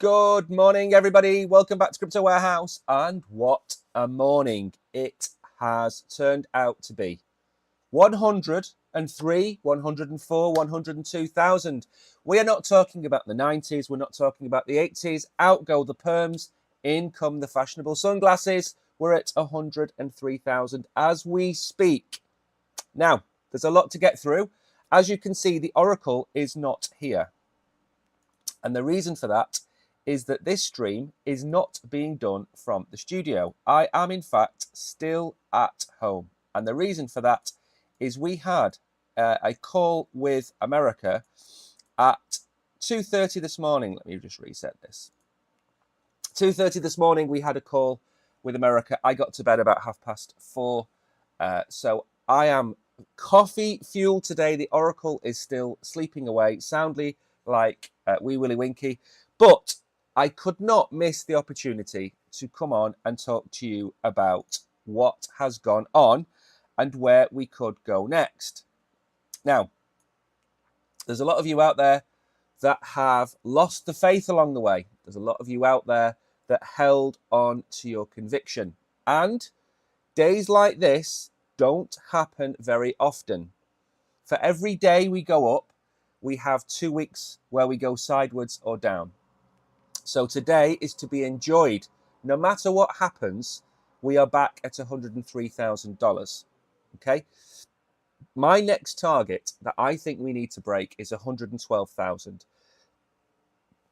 Good morning, everybody. Welcome back to Crypto Warehouse. And what a morning it has turned out to be. 103, 104, 102,000. We are not talking about the 90s. We're not talking about the 80s. Out go the perms. In come the fashionable sunglasses. We're at 103,000 as we speak. Now, there's a lot to get through. As you can see, the Oracle is not here. And the reason for that is that this stream is not being done from the studio. I am, in fact, still at home. And the reason for that is we had a call with America at 2:30 this morning. Let me just reset this. 2:30 this morning, we had a call with America. I got to bed about 4:30. So I am coffee fueled today. The Oracle is still sleeping away soundly like Wee Willie Winky. But I could not miss the opportunity to come on and talk to you about what has gone on and where we could go next. Now, there's a lot of you out there that have lost the faith along the way. There's a lot of you out there that held on to your conviction. And days like this don't happen very often. For every day we go up, we have 2 weeks where we go sideways or down. So today is to be enjoyed. No matter what happens, we are back at $103,000. Okay. My next target that I think we need to break is 112,000.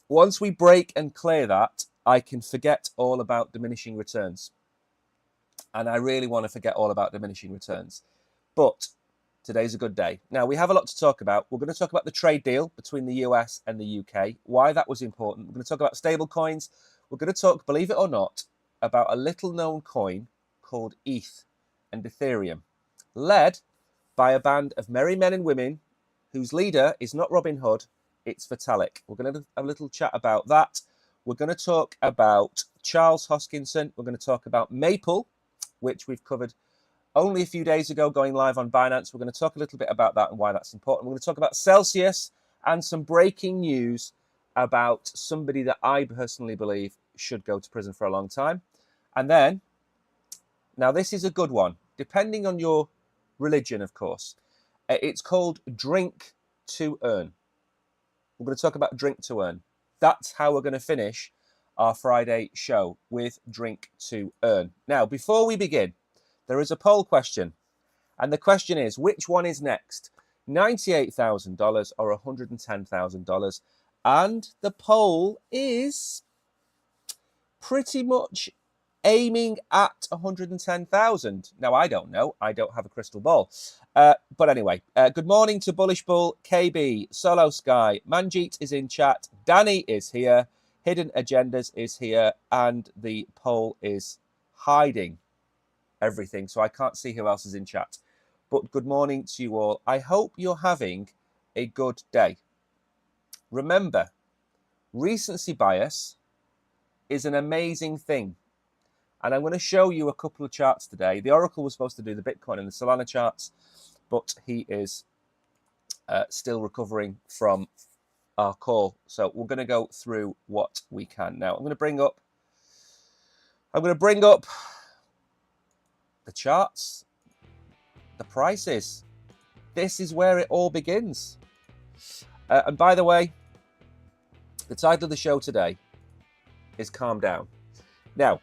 Once we break and clear that, I can forget all about diminishing returns. And I really want to forget all about diminishing returns. But today's a good day. Now, we have a lot to talk about. We're going to talk about the trade deal between the US and the UK, why that was important. We're going to talk about stable coins. We're going to talk, believe it or not, about a little known coin called ETH and Ethereum, led by a band of merry men and women whose leader is not Robin Hood, it's Vitalik. We're going to have a little chat about that. We're going to talk about Charles Hoskinson. We're going to talk about Maple, which we've covered only a few days ago, going live on Binance. We're going to talk a little bit about that and why that's important. We're going to talk about Celsius and some breaking news about somebody that I personally believe should go to prison for a long time. And then, now this is a good one, depending on your religion, of course. It's called Drink to Earn. We're going to talk about Drink to Earn. That's how we're going to finish our Friday show, with Drink to Earn. Now, before we begin, there is a poll question, and the question is, which one is next, $98,000 or $110,000? And the poll is pretty much aiming at 110,000. Now, I don't know. I don't have a crystal ball. But anyway, good morning to Bullish Bull, KB, Solo Sky, Manjeet is in chat, Danny is here, Hidden Agendas is here, and the poll is hiding everything, so I can't see who else is in chat. But good morning to you all. I hope you're having a good day. Remember, recency bias is an amazing thing, and I'm going to show you a couple of charts today. The Oracle was supposed to do the Bitcoin and the Solana charts, but he is still recovering from our call, so we're going to go through what we can. Now, I'm going to bring up the charts, the prices. This is where it all begins. And by the way, the title of the show today is Calm Down. Now,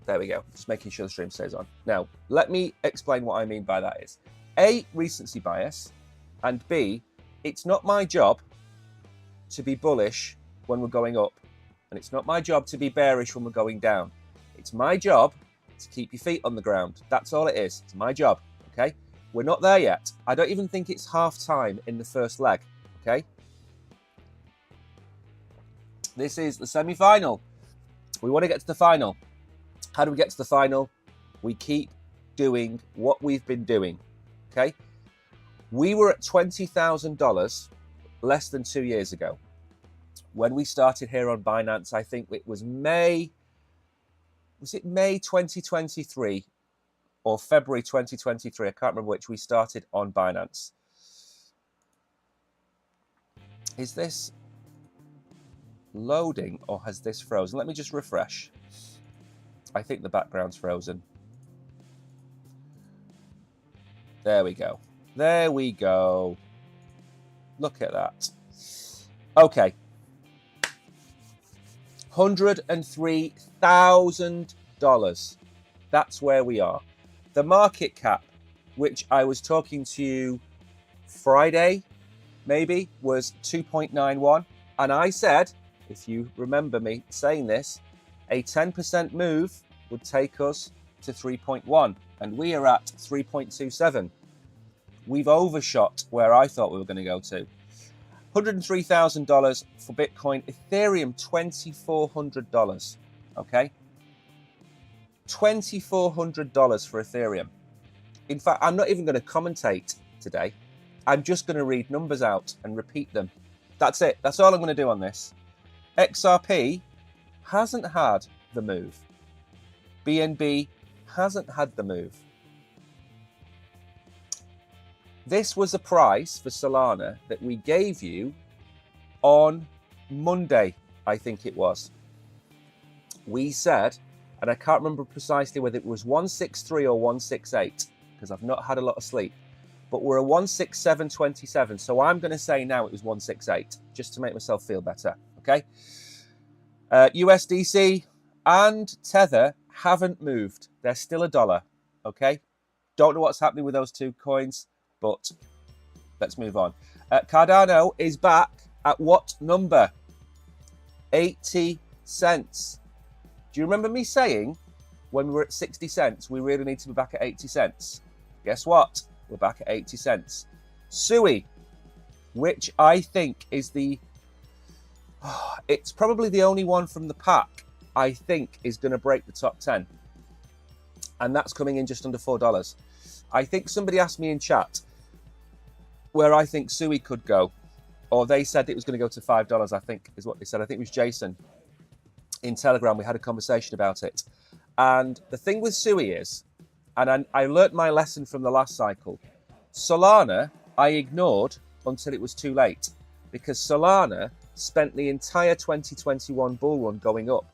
there we go. Just making sure the stream stays on. Now, let me explain what I mean by that is. A, recency bias, and B, it's not my job to be bullish when we're going up, and it's not my job to be bearish when we're going down. It's my job to keep your feet on the ground. That's all it is. It's my job, okay? We're not there yet. I don't even think it's half time in the first leg, okay? This is the semi-final. We want to get to the final. How do we get to the final? We keep doing what we've been doing, okay? We were at $20,000 less than 2 years ago. When we started here on Binance, I think it was May 2023 or February 2023? I can't remember which. We started on Binance. Is this loading, or has this frozen? Let me just refresh. I think the background's frozen. There we go. There we go. Look at that. Okay. $103,000. That's where we are. The market cap, which I was talking to you Friday, maybe, was 2.91. And I said, if you remember me saying this, a 10% move would take us to 3.1. And we are at 3.27. We've overshot where I thought we were going to go to. $103,000 for Bitcoin. Ethereum, $2,400. Okay? $2,400 for Ethereum. In fact, I'm not even going to commentate today. I'm just going to read numbers out and repeat them. That's it. That's all I'm going to do on this. XRP hasn't had the move. BNB hasn't had the move. This was a price for Solana that we gave you on Monday, I think it was. We said, and I can't remember precisely whether it was 163 or 168, because I've not had a lot of sleep, but we're a 167.27. So I'm going to say now it was 168, just to make myself feel better. Okay. USDC and Tether haven't moved. They're still $1. Okay. Don't know what's happening with those two coins, but let's move on. Cardano is back at what number? 80 cents. Do you remember me saying when we were at 60 cents, we really need to be back at 80 cents? Guess what? We're back at 80 cents. Sui, which I think is it's probably the only one from the pack I think is going to break the top 10. And that's coming in just under $4. I think somebody asked me in chat where I think Sui could go, or they said it was going to go to $5, I think is what they said. I think it was Jason in Telegram. We had a conversation about it. And the thing with Sui is, and I learnt my lesson from the last cycle, Solana I ignored until it was too late, because Solana spent the entire 2021 bull run going up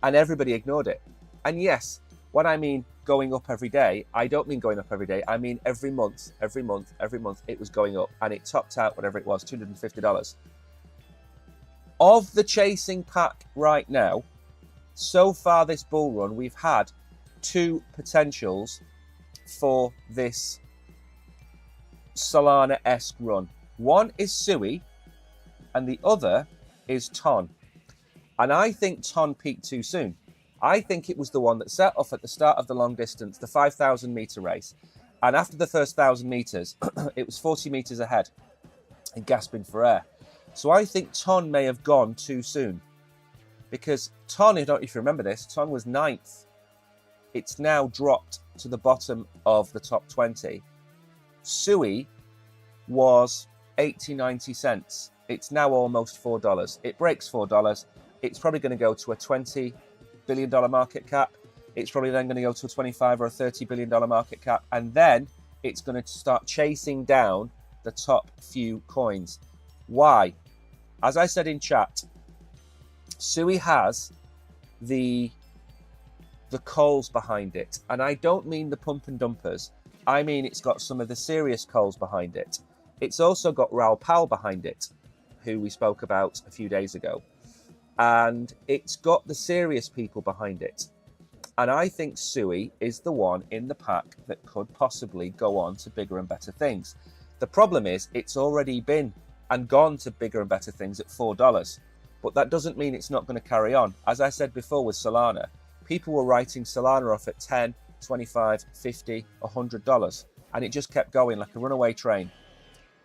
and everybody ignored it. And yes, when I mean going up every day, I don't mean going up every day. I mean every month it was going up, and it topped out whatever it was, $250. Of the chasing pack right now, so far this bull run, we've had two potentials for this Solana-esque run. One is Sui and the other is Ton. And I think Ton peaked too soon. I think it was the one that set off at the start of the long distance, the 5,000 meter race. And after the first 1,000 meters, it was 40 meters ahead and gasping for air. So I think Ton may have gone too soon, because Ton, I don't know if you remember this, Ton was 9th. It's now dropped to the bottom of the top 20. Sui was 80, 90 cents. It's now almost $4. It breaks $4. It's probably going to go to a $20 billion market cap. It's probably then going to go to a 25 or a $30 billion market cap. And then it's going to start chasing down the top few coins. Why? As I said in chat, Sui has the coals behind it. And I don't mean the pump and dumpers. I mean, it's got some of the serious coals behind it. It's also got Raoul Pal behind it, who we spoke about a few days ago. And it's got the serious people behind it. And I think Sui is the one in the pack that could possibly go on to bigger and better things. The problem is it's already been and gone to bigger and better things at $4. But that doesn't mean it's not going to carry on. As I said before with Solana, people were writing Solana off at $10, $25, $50, $100. And it just kept going like a runaway train.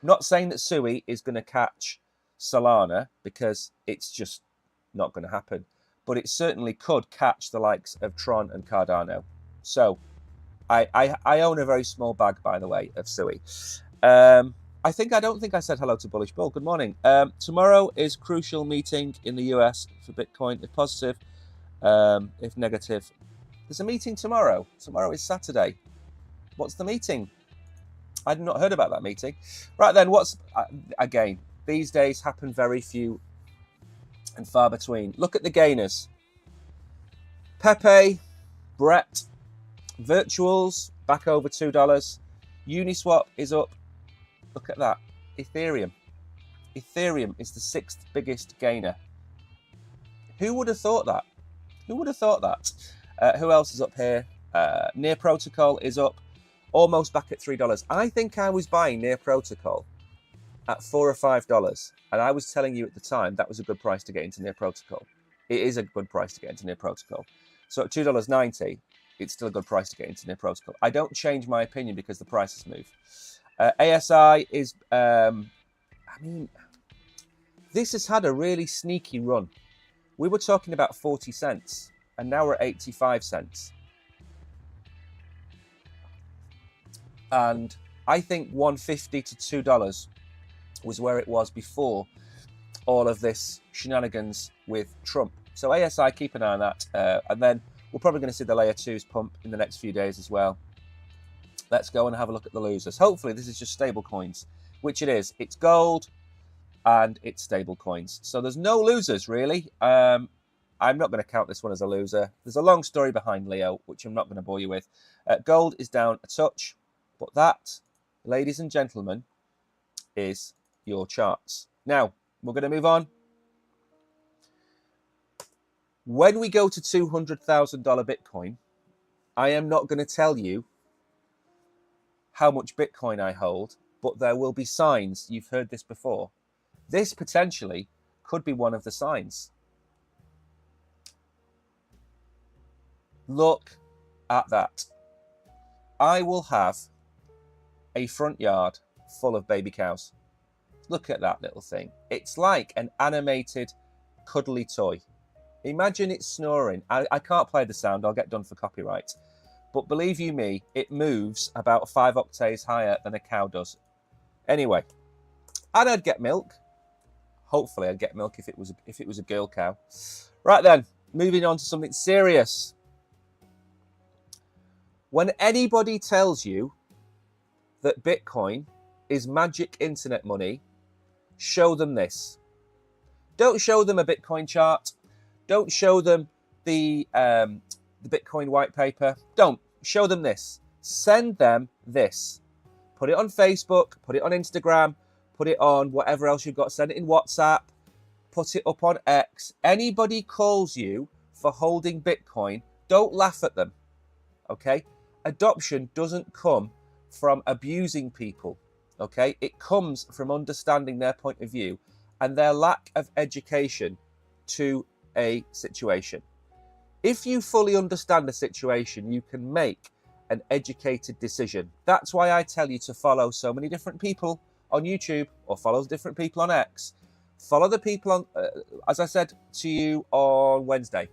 Not saying that Sui is going to catch Solana, because it's just not going to happen. But it certainly could catch the likes of Tron and Cardano. So I own a very small bag, by the way, of Sui. I don't think I said hello to Bullish Bull. Good morning. Tomorrow is crucial meeting in the US for Bitcoin. If positive, if negative. There's a meeting tomorrow. Tomorrow is Saturday. What's the meeting? I'd not heard about that meeting. Right then, again, these days happen very few and far between. Look at the gainers. Pepe, Brett, Virtuals back over $2. Uniswap is up. Look at that. Ethereum. Ethereum is the 6th biggest gainer. Who would have thought that? Who would have thought that? Who else is up here? Near Protocol is up, almost back at $3. I think I was buying Near Protocol at $4 or $5, and I was telling you at the time that was a good price to get into Near Protocol. It is a good price to get into Near Protocol. So at $2.90, it's still a good price to get into Near Protocol. I don't change my opinion because the prices move. ASI is, I mean, this has had a really sneaky run. We were talking about 40 cents, and now we're at 85 cents. And I think $1.50 to $2 was where it was before all of this shenanigans with Trump. So ASI, keep an eye on that. And then we're probably going to see the layer 2s pump in the next few days as well. Let's go and have a look at the losers. Hopefully this is just stable coins, which it is. It's gold and it's stable coins. So there's no losers really. I'm not going to count this one as a loser. There's a long story behind Leo, which I'm not going to bore you with. Gold is down a touch, but that, ladies and gentlemen, is your charts. Now, we're going to move on. When we go to $200,000 Bitcoin, I am not going to tell you how much Bitcoin I hold, but there will be signs. You've heard this before. This potentially could be one of the signs. Look at that. I will have a front yard full of baby cows. Look at that little thing. It's like an animated, cuddly toy. Imagine it snoring. I can't play the sound. I'll get done for copyright. But believe you me, it moves about 5 octaves higher than a cow does. Anyway, and I'd get milk. Hopefully I'd get milk if it was a girl cow. Right then, moving on to something serious. When anybody tells you that Bitcoin is magic internet money, show them this. Don't show them a Bitcoin chart. Don't show them the Bitcoin white paper. Don't. Show them this. Send them this. Put it on Facebook. Put it on Instagram. Put it on whatever else you've got. Send it in WhatsApp. Put it up on X. Anybody calls you for holding Bitcoin, don't laugh at them. Okay? Adoption doesn't come from abusing people. Okay? It comes from understanding their point of view and their lack of education to a situation. If you fully understand the situation, you can make an educated decision. That's why I tell you to follow so many different people on YouTube or follow different people on X. Follow the people on, as I said to you on Wednesday,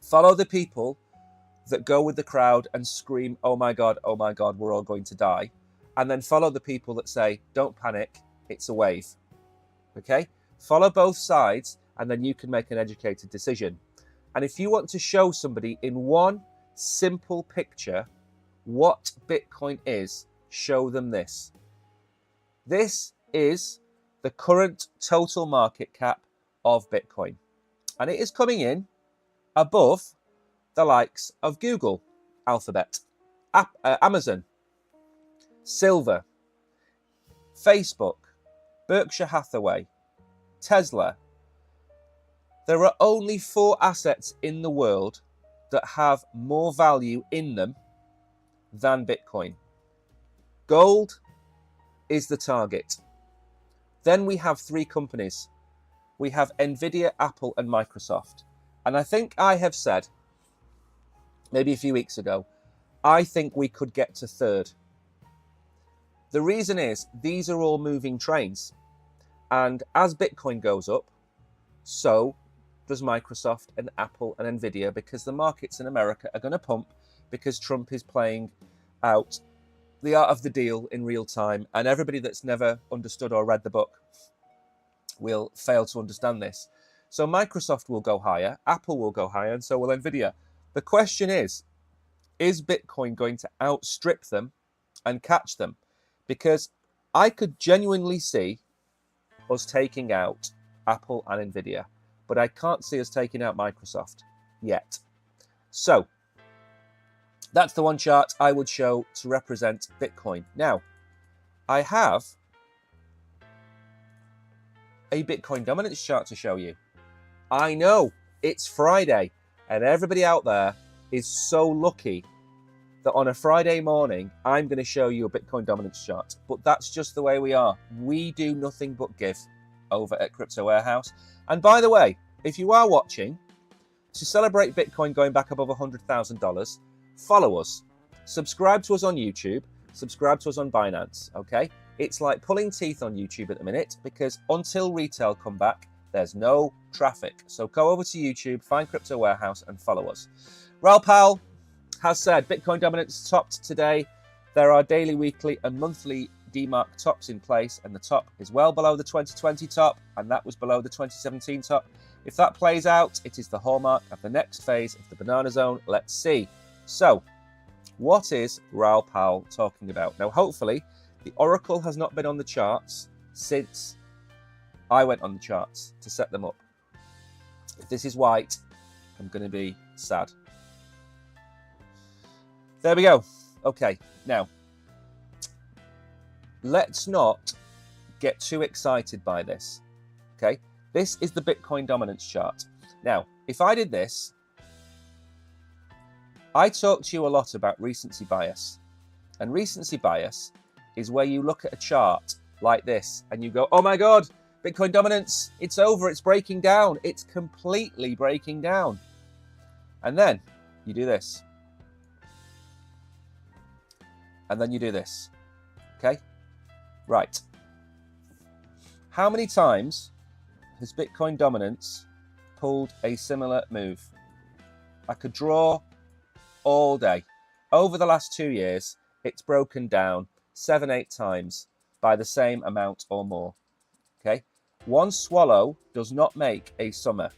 follow the people that go with the crowd and scream, oh my God, we're all going to die. And then follow the people that say, don't panic, it's a wave. Okay? Follow both sides and then you can make an educated decision. And if you want to show somebody in one simple picture what Bitcoin is, show them this. This is the current total market cap of Bitcoin. And it is coming in above the likes of Google, Alphabet, Amazon, Silver, Facebook, Berkshire Hathaway, Tesla. There are only 4 assets in the world that have more value in them than Bitcoin. Gold is the target. Then we have 3 companies. We have Nvidia, Apple, and Microsoft. And I think I have said, maybe a few weeks ago, I think we could get to 3rd. The reason is these are all moving trains. And as Bitcoin goes up, so does Microsoft and Apple and Nvidia, because the markets in America are going to pump because Trump is playing out the art of the deal in real time. And everybody that's never understood or read the book will fail to understand this. So Microsoft will go higher, Apple will go higher, and so will Nvidia. The question is Bitcoin going to outstrip them and catch them? Because I could genuinely see us taking out Apple and Nvidia. but I can't see us taking out Microsoft yet. So that's the one chart I would show to represent Bitcoin. Now, I have a Bitcoin dominance chart to show you. I know it's Friday, and everybody out there is so lucky that on a Friday morning, I'm going to show you a Bitcoin dominance chart. But that's just the way we are. We do nothing but give over at Crypto Warehouse. And by the way, if you are watching, to celebrate Bitcoin going back above $100,000, follow us. Subscribe to us on YouTube. Subscribe to us on Binance, okay? It's like pulling teeth on YouTube at the minute because until retail come back, there's no traffic. So go over to YouTube, find Crypto Warehouse and follow us. Raoul Pal has said Bitcoin dominance topped today. There are daily, weekly and monthly DMARC tops in place, and the top is well below the 2020 top, and that was below the 2017 top. If that plays out, it is the hallmark of the next phase of the banana zone. Let's see. So, what is Raoul Pal talking about? Now, hopefully, the Oracle has not been on the charts since I went on the charts to set them up. If this is white, I'm going to be sad. There we go. Okay, now, let's not get too excited by this, okay? This is the Bitcoin dominance chart. Now, if I did this, I talk to you a lot about recency bias. And recency bias is where you look at a chart like this and you go, oh my God, Bitcoin dominance, it's over, it's breaking down. It's completely breaking down. And then you do this. And then you do this, okay? Right. How many times has Bitcoin dominance pulled a similar move? I could draw all day. Over the last 2 years, it's broken down 7-8 times by the same amount or more, okay? One swallow does not make a summer.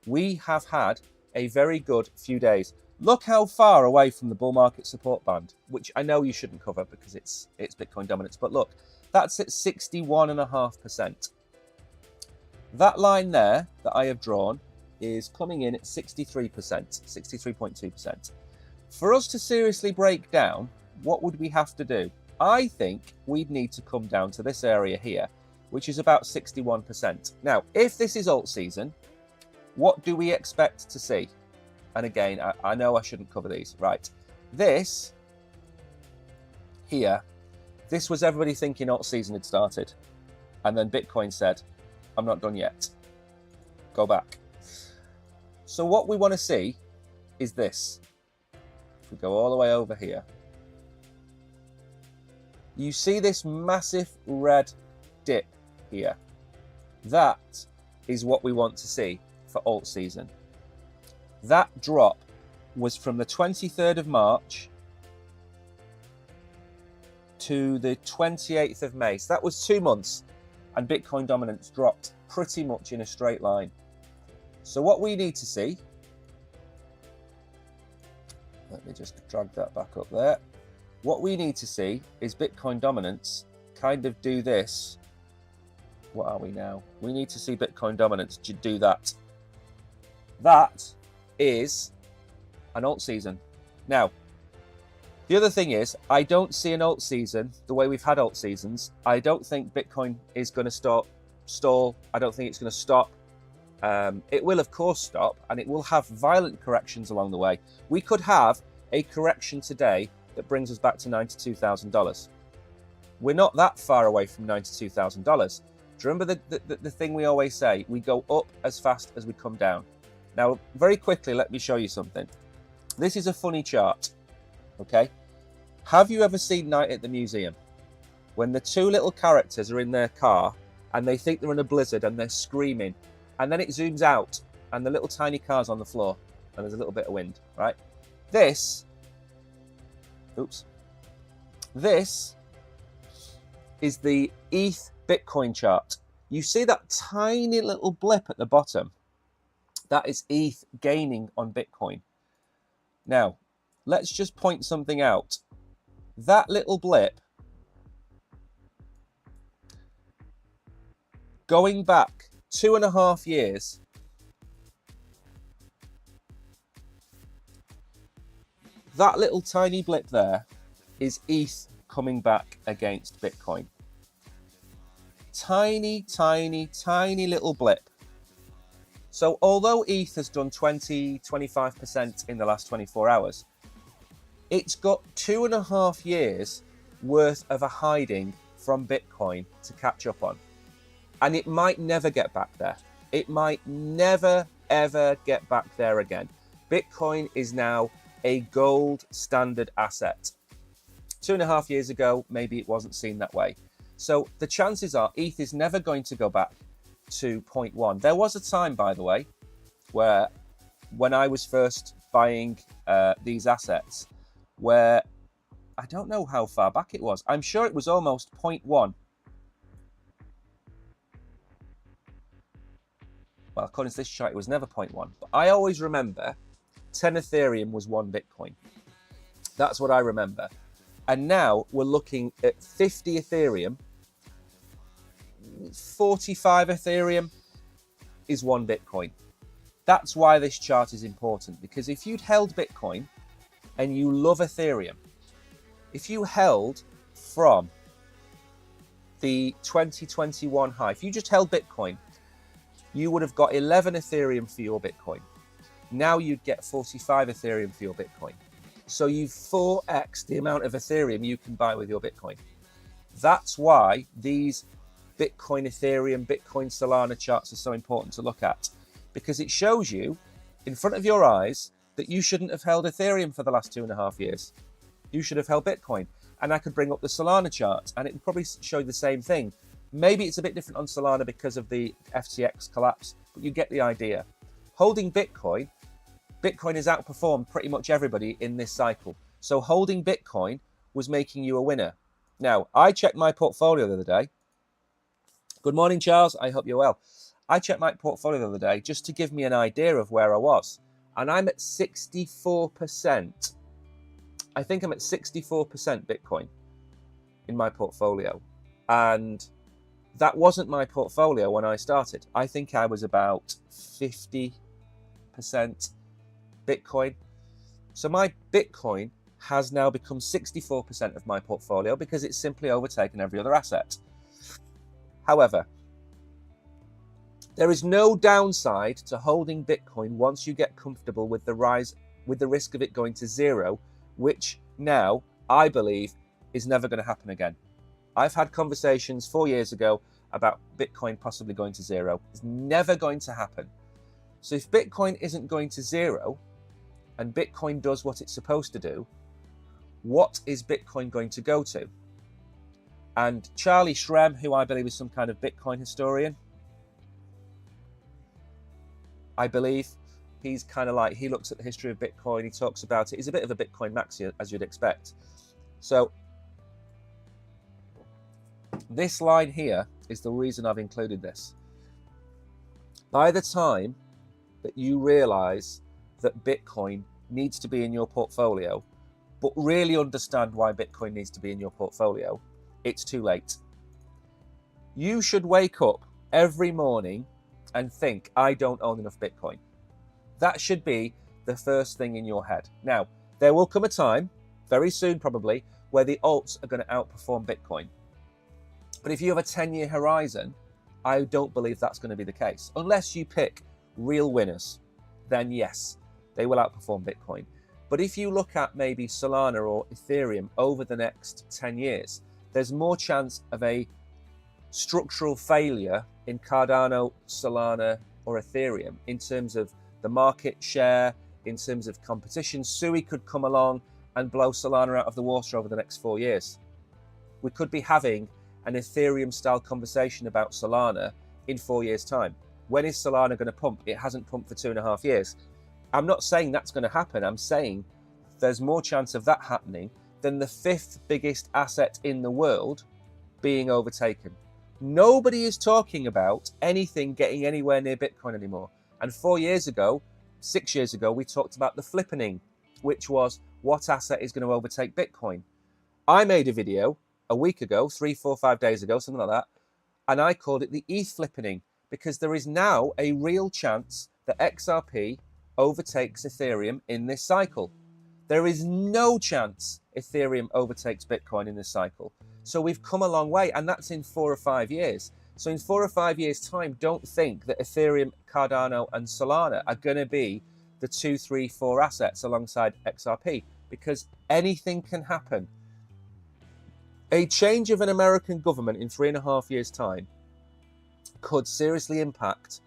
We have had a very good few days. Look how far away from the bull market support band, which I know you shouldn't cover because it's Bitcoin dominance, but look, that's at 61.5%. That line there that I have drawn is coming in at 63%, 63.2%. For us to seriously break down, what would we have to do? I think we'd need to come down to this area here, which is about 61%. Now, if this is alt season, what do we expect to see? And again, I know I shouldn't cover these. Right. This here, this was everybody thinking alt season had started. And then Bitcoin said, I'm not done yet. Go back. So what we want to see is this. If we go all the way over here, you see this massive red dip here. That is what we want to see for alt season. That drop was from the 23rd of March to the 28th of May. So that was 2 months, and Bitcoin dominance dropped pretty much in a straight line. So what we need to see, let me just drag that back up there. What we need to see is Bitcoin dominance kind of do this. What are we now? We need to see Bitcoin dominance do that. That is an alt season. Now, the other thing is, I don't see an alt season the way we've had alt seasons. I don't think Bitcoin is going to stall. I don't think it's going to stop. It will, of course, stop, and it will have violent corrections along the way. We could have a correction today that brings us back to $92,000. We're not that far away from $92,000. Do you remember the thing we always say? We go up as fast as we come down. Now, very quickly, let me show you something. This is a funny chart, okay? Have you ever seen Night at the Museum? When the two little characters are in their car and they think they're in a blizzard and they're screaming, and then it zooms out and the little tiny car's on the floor and there's a little bit of wind, right? This is the ETH Bitcoin chart. You see that tiny little blip at the bottom? That is ETH gaining on Bitcoin. Now, let's just point something out. That little blip, going back 2.5 years, That little tiny blip there is ETH coming back against Bitcoin. Tiny, tiny, tiny little blip. So although ETH has done 20-25% in the last 24 hours, it's got 2.5 years worth of a hiding from Bitcoin to catch up on. And it might never get back there. It might never, ever get back there again. Bitcoin is now a gold standard asset. 2.5 years ago, maybe it wasn't seen that way. So the chances are ETH is never going to go back to 0.1. There was a time, by the way, where when I was first buying these assets, where I don't know how far back it was. I'm sure it was almost 0.1. Well, according to this chart, it was never 0.1. But I always remember 10 Ethereum was 1 Bitcoin. That's what I remember. And now we're looking at 50 Ethereum, 45 Ethereum is 1 Bitcoin. That's why this chart is important, because if you'd held Bitcoin and you love Ethereum, if you held from the 2021 high, if you just held Bitcoin, you would have got 11 Ethereum for your Bitcoin. Now you'd get 45 Ethereum for your Bitcoin. So you've 4x the amount of Ethereum you can buy with your Bitcoin. That's why these Bitcoin, Ethereum, Bitcoin, Solana charts are so important to look at, because it shows you in front of your eyes that you shouldn't have held Ethereum for the last 2.5 years. You should have held Bitcoin. And I could bring up the Solana chart and it would probably show the same thing. Maybe it's a bit different on Solana because of the FTX collapse, but you get the idea. Holding Bitcoin, Bitcoin has outperformed pretty much everybody in this cycle. So holding Bitcoin was making you a winner. Now, I checked my portfolio the other day. Good morning, Charles. I hope you're well. I checked my portfolio the other day just to give me an idea of where I was. And I'm at 64%. I think I'm at 64% Bitcoin in my portfolio. And that wasn't my portfolio when I started. I think I was about 50% Bitcoin. So my Bitcoin has now become 64% of my portfolio because it's simply overtaken every other asset. However, there is no downside to holding Bitcoin once you get comfortable with the risk of it going to zero, which now I believe is never going to happen again. I've had conversations 4 years ago about Bitcoin possibly going to zero. It's never going to happen. So if Bitcoin isn't going to zero and Bitcoin does what it's supposed to do, what is Bitcoin going to go to? And Charlie Shrem, who I believe is some kind of Bitcoin historian, I believe he's kind of like, he looks at the history of Bitcoin, he talks about it. He's a bit of a Bitcoin maxi, as you'd expect. So this line here is the reason I've included this. By the time that you realize that Bitcoin needs to be in your portfolio, but really understand why Bitcoin needs to be in your portfolio, it's too late. You should wake up every morning and think, I don't own enough Bitcoin. That should be the first thing in your head. Now, there will come a time, very soon probably, where the alts are going to outperform Bitcoin. But if you have a 10-year horizon, I don't believe that's going to be the case. Unless you pick real winners, then yes, they will outperform Bitcoin. But if you look at maybe Solana or Ethereum over the next 10 years, there's more chance of a structural failure in Cardano, Solana, or Ethereum in terms of the market share, in terms of competition. Sui could come along and blow Solana out of the water over the next 4 years. We could be having an Ethereum-style conversation about Solana in 4 years' time. When is Solana going to pump? It hasn't pumped for 2.5 years. I'm not saying that's going to happen. I'm saying there's more chance of that happening than the 5th biggest asset in the world being overtaken. Nobody is talking about anything getting anywhere near Bitcoin anymore. And 4 years ago, 6 years ago, we talked about the flippening, which was what asset is going to overtake Bitcoin. I made a video a week ago, 3, 4, 5 days ago, something like that, and I called it the ETH flippening, because there is now a real chance that XRP overtakes Ethereum in this cycle. There is no chance Ethereum overtakes Bitcoin in this cycle. So we've come a long way, and that's in 4 or 5 years. So in 4 or 5 years' time, don't think that Ethereum, Cardano, and Solana are going to be the 2, 3, 4 assets alongside XRP, because anything can happen. A change of an American government in 3.5 years' time could seriously impact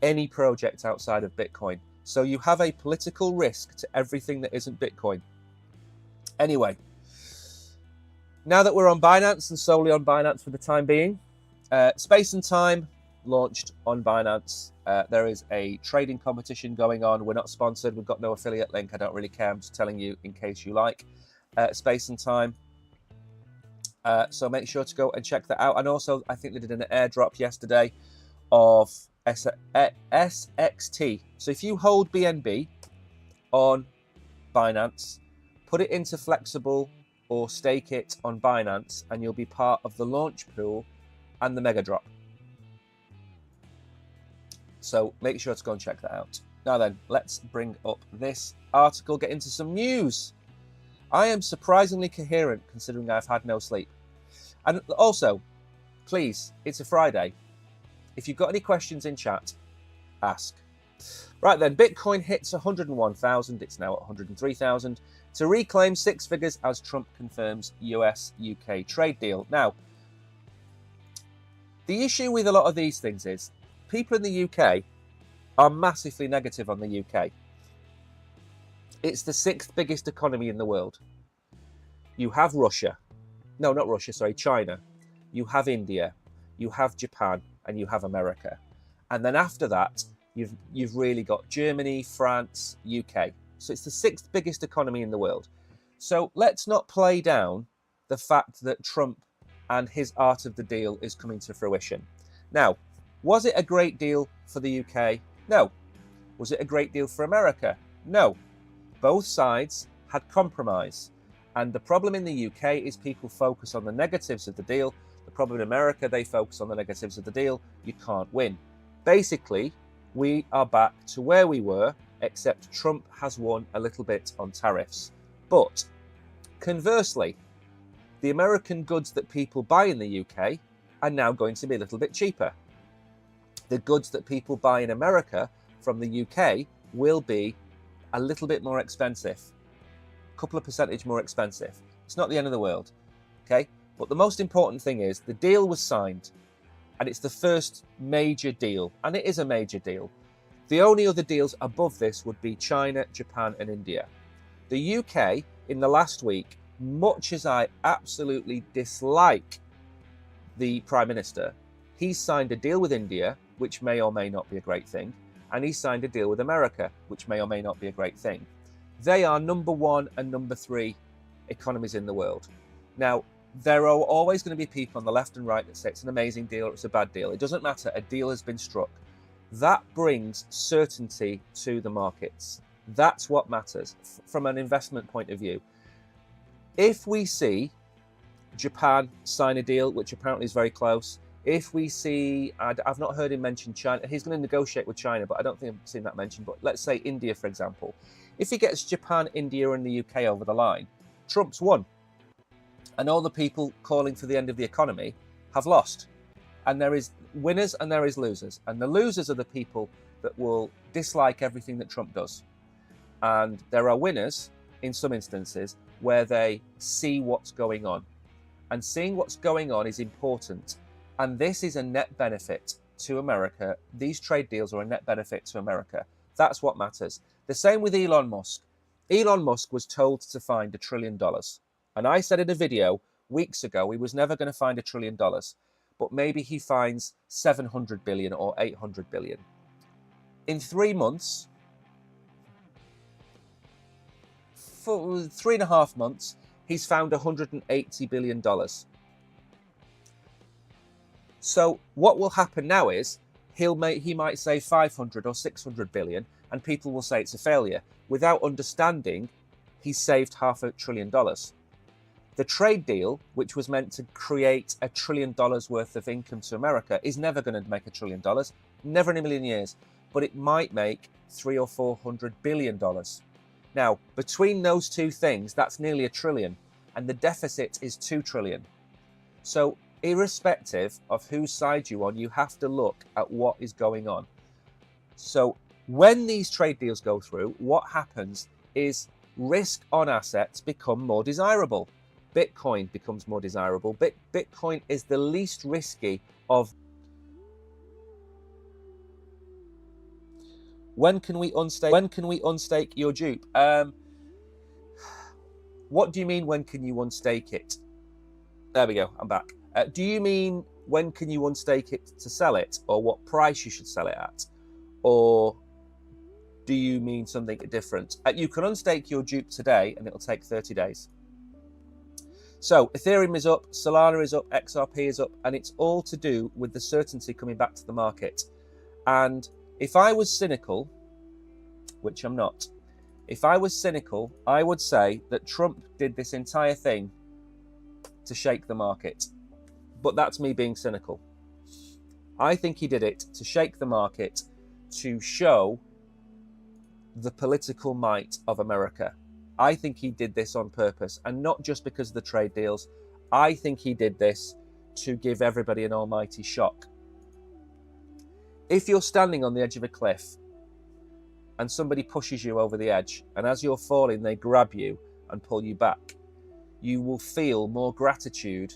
any project outside of Bitcoin. So you have a political risk to everything that isn't Bitcoin. Anyway, now that we're on Binance and solely on Binance for the time being, Space and Time launched on Binance. There is a trading competition going on. We're not sponsored. We've got no affiliate link. I don't really care. I'm just telling you in case you like Space and Time. So make sure to go and check that out. And also, I think they did an airdrop yesterday of SXT. So if you hold BNB on Binance, put it into Flexible or stake it on Binance, and you'll be part of the launch pool and the mega drop. So make sure to go and check that out. Now then, let's bring up this article, get into some news. I am surprisingly coherent considering I've had no sleep. And also, please, it's a Friday. If you've got any questions in chat, ask. Right then, Bitcoin hits 101,000. It's now at 103,000 to reclaim 6 figures as Trump confirms US-UK trade deal. Now, the issue with a lot of these things is people in the UK are massively negative on the UK. It's the 6th biggest economy in the world. You have Russia. No, not Russia, sorry, China. You have India. You have Japan. And you have America. And then after that, you've really got Germany, France, UK. So it's the 6th biggest economy in the world. So let's not play down the fact that Trump and his art of the deal is coming to fruition. Now, was it a great deal for the UK? No. Was it a great deal for America? No. Both sides had compromise. And the problem in the UK is people focus on the negatives of the deal. The problem in America, they focus on the negatives of the deal. You can't win. Basically, we are back to where we were, except Trump has won a little bit on tariffs. But conversely, the American goods that people buy in the UK are now going to be a little bit cheaper. The goods that people buy in America from the UK will be a little bit more expensive, a couple of percentage more expensive. It's not the end of the world, okay? But the most important thing is the deal was signed, and it's the first major deal, and it is a major deal. The only other deals above this would be China, Japan, and India. The UK, in the last week, much as I absolutely dislike the Prime Minister, he signed a deal with India, which may or may not be a great thing, and he signed a deal with America, which may or may not be a great thing. They are number 1 and number 3 economies in the world. Now, there are always going to be people on the left and right that say it's an amazing deal or it's a bad deal. It doesn't matter. A deal has been struck. That brings certainty to the markets. That's what matters from an investment point of view. If we see Japan sign a deal, which apparently is very close, if we see, I've not heard him mention China. He's going to negotiate with China, but I don't think I've seen that mentioned. But let's say India, for example. If he gets Japan, India, and the UK over the line, Trump's won. And all the people calling for the end of the economy have lost. And there is winners and there is losers. And the losers are the people that will dislike everything that Trump does. And there are winners, in some instances, where they see what's going on. And seeing what's going on is important. And this is a net benefit to America. These trade deals are a net benefit to America. That's what matters. The same with Elon Musk. Elon Musk was told to find $1 trillion. And I said in a video weeks ago, he was never going to find $1 trillion, but maybe he finds 700 billion or 800 billion. In 3 months, for 3.5 months, he's found $180 billion. So what will happen now is he might say 500 or 600 billion, and people will say it's a failure without understanding he's saved $500 billion. The trade deal, which was meant to create $1 trillion worth of income to America, is never going to make $1 trillion, never in a million years. But it might make $300 or $400 billion. Now, between those two things, that's nearly $1 trillion, and the deficit is $2 trillion. So irrespective of whose side you're on, you have to look at what is going on. So when these trade deals go through, what happens is risk on assets become more desirable. Bitcoin becomes more desirable. Bitcoin is the least risky of. When can we unstake your dupe? What do you mean, when can you unstake it? There we go, I'm back. Do you mean when can you unstake it to sell it, or what price you should sell it at? Or do you mean something different? You can unstake your dupe today and it'll take 30 days. So Ethereum is up, Solana is up, XRP is up, and it's all to do with the certainty coming back to the market. And if I was cynical, which I'm not, if I was cynical, I would say that Trump did this entire thing to shake the market. But that's me being cynical. I think he did it to shake the market, to show the political might of America. I think he did this on purpose, and not just because of the trade deals. I think he did this to give everybody an almighty shock. If you're standing on the edge of a cliff and somebody pushes you over the edge, and as you're falling, they grab you and pull you back, you will feel more gratitude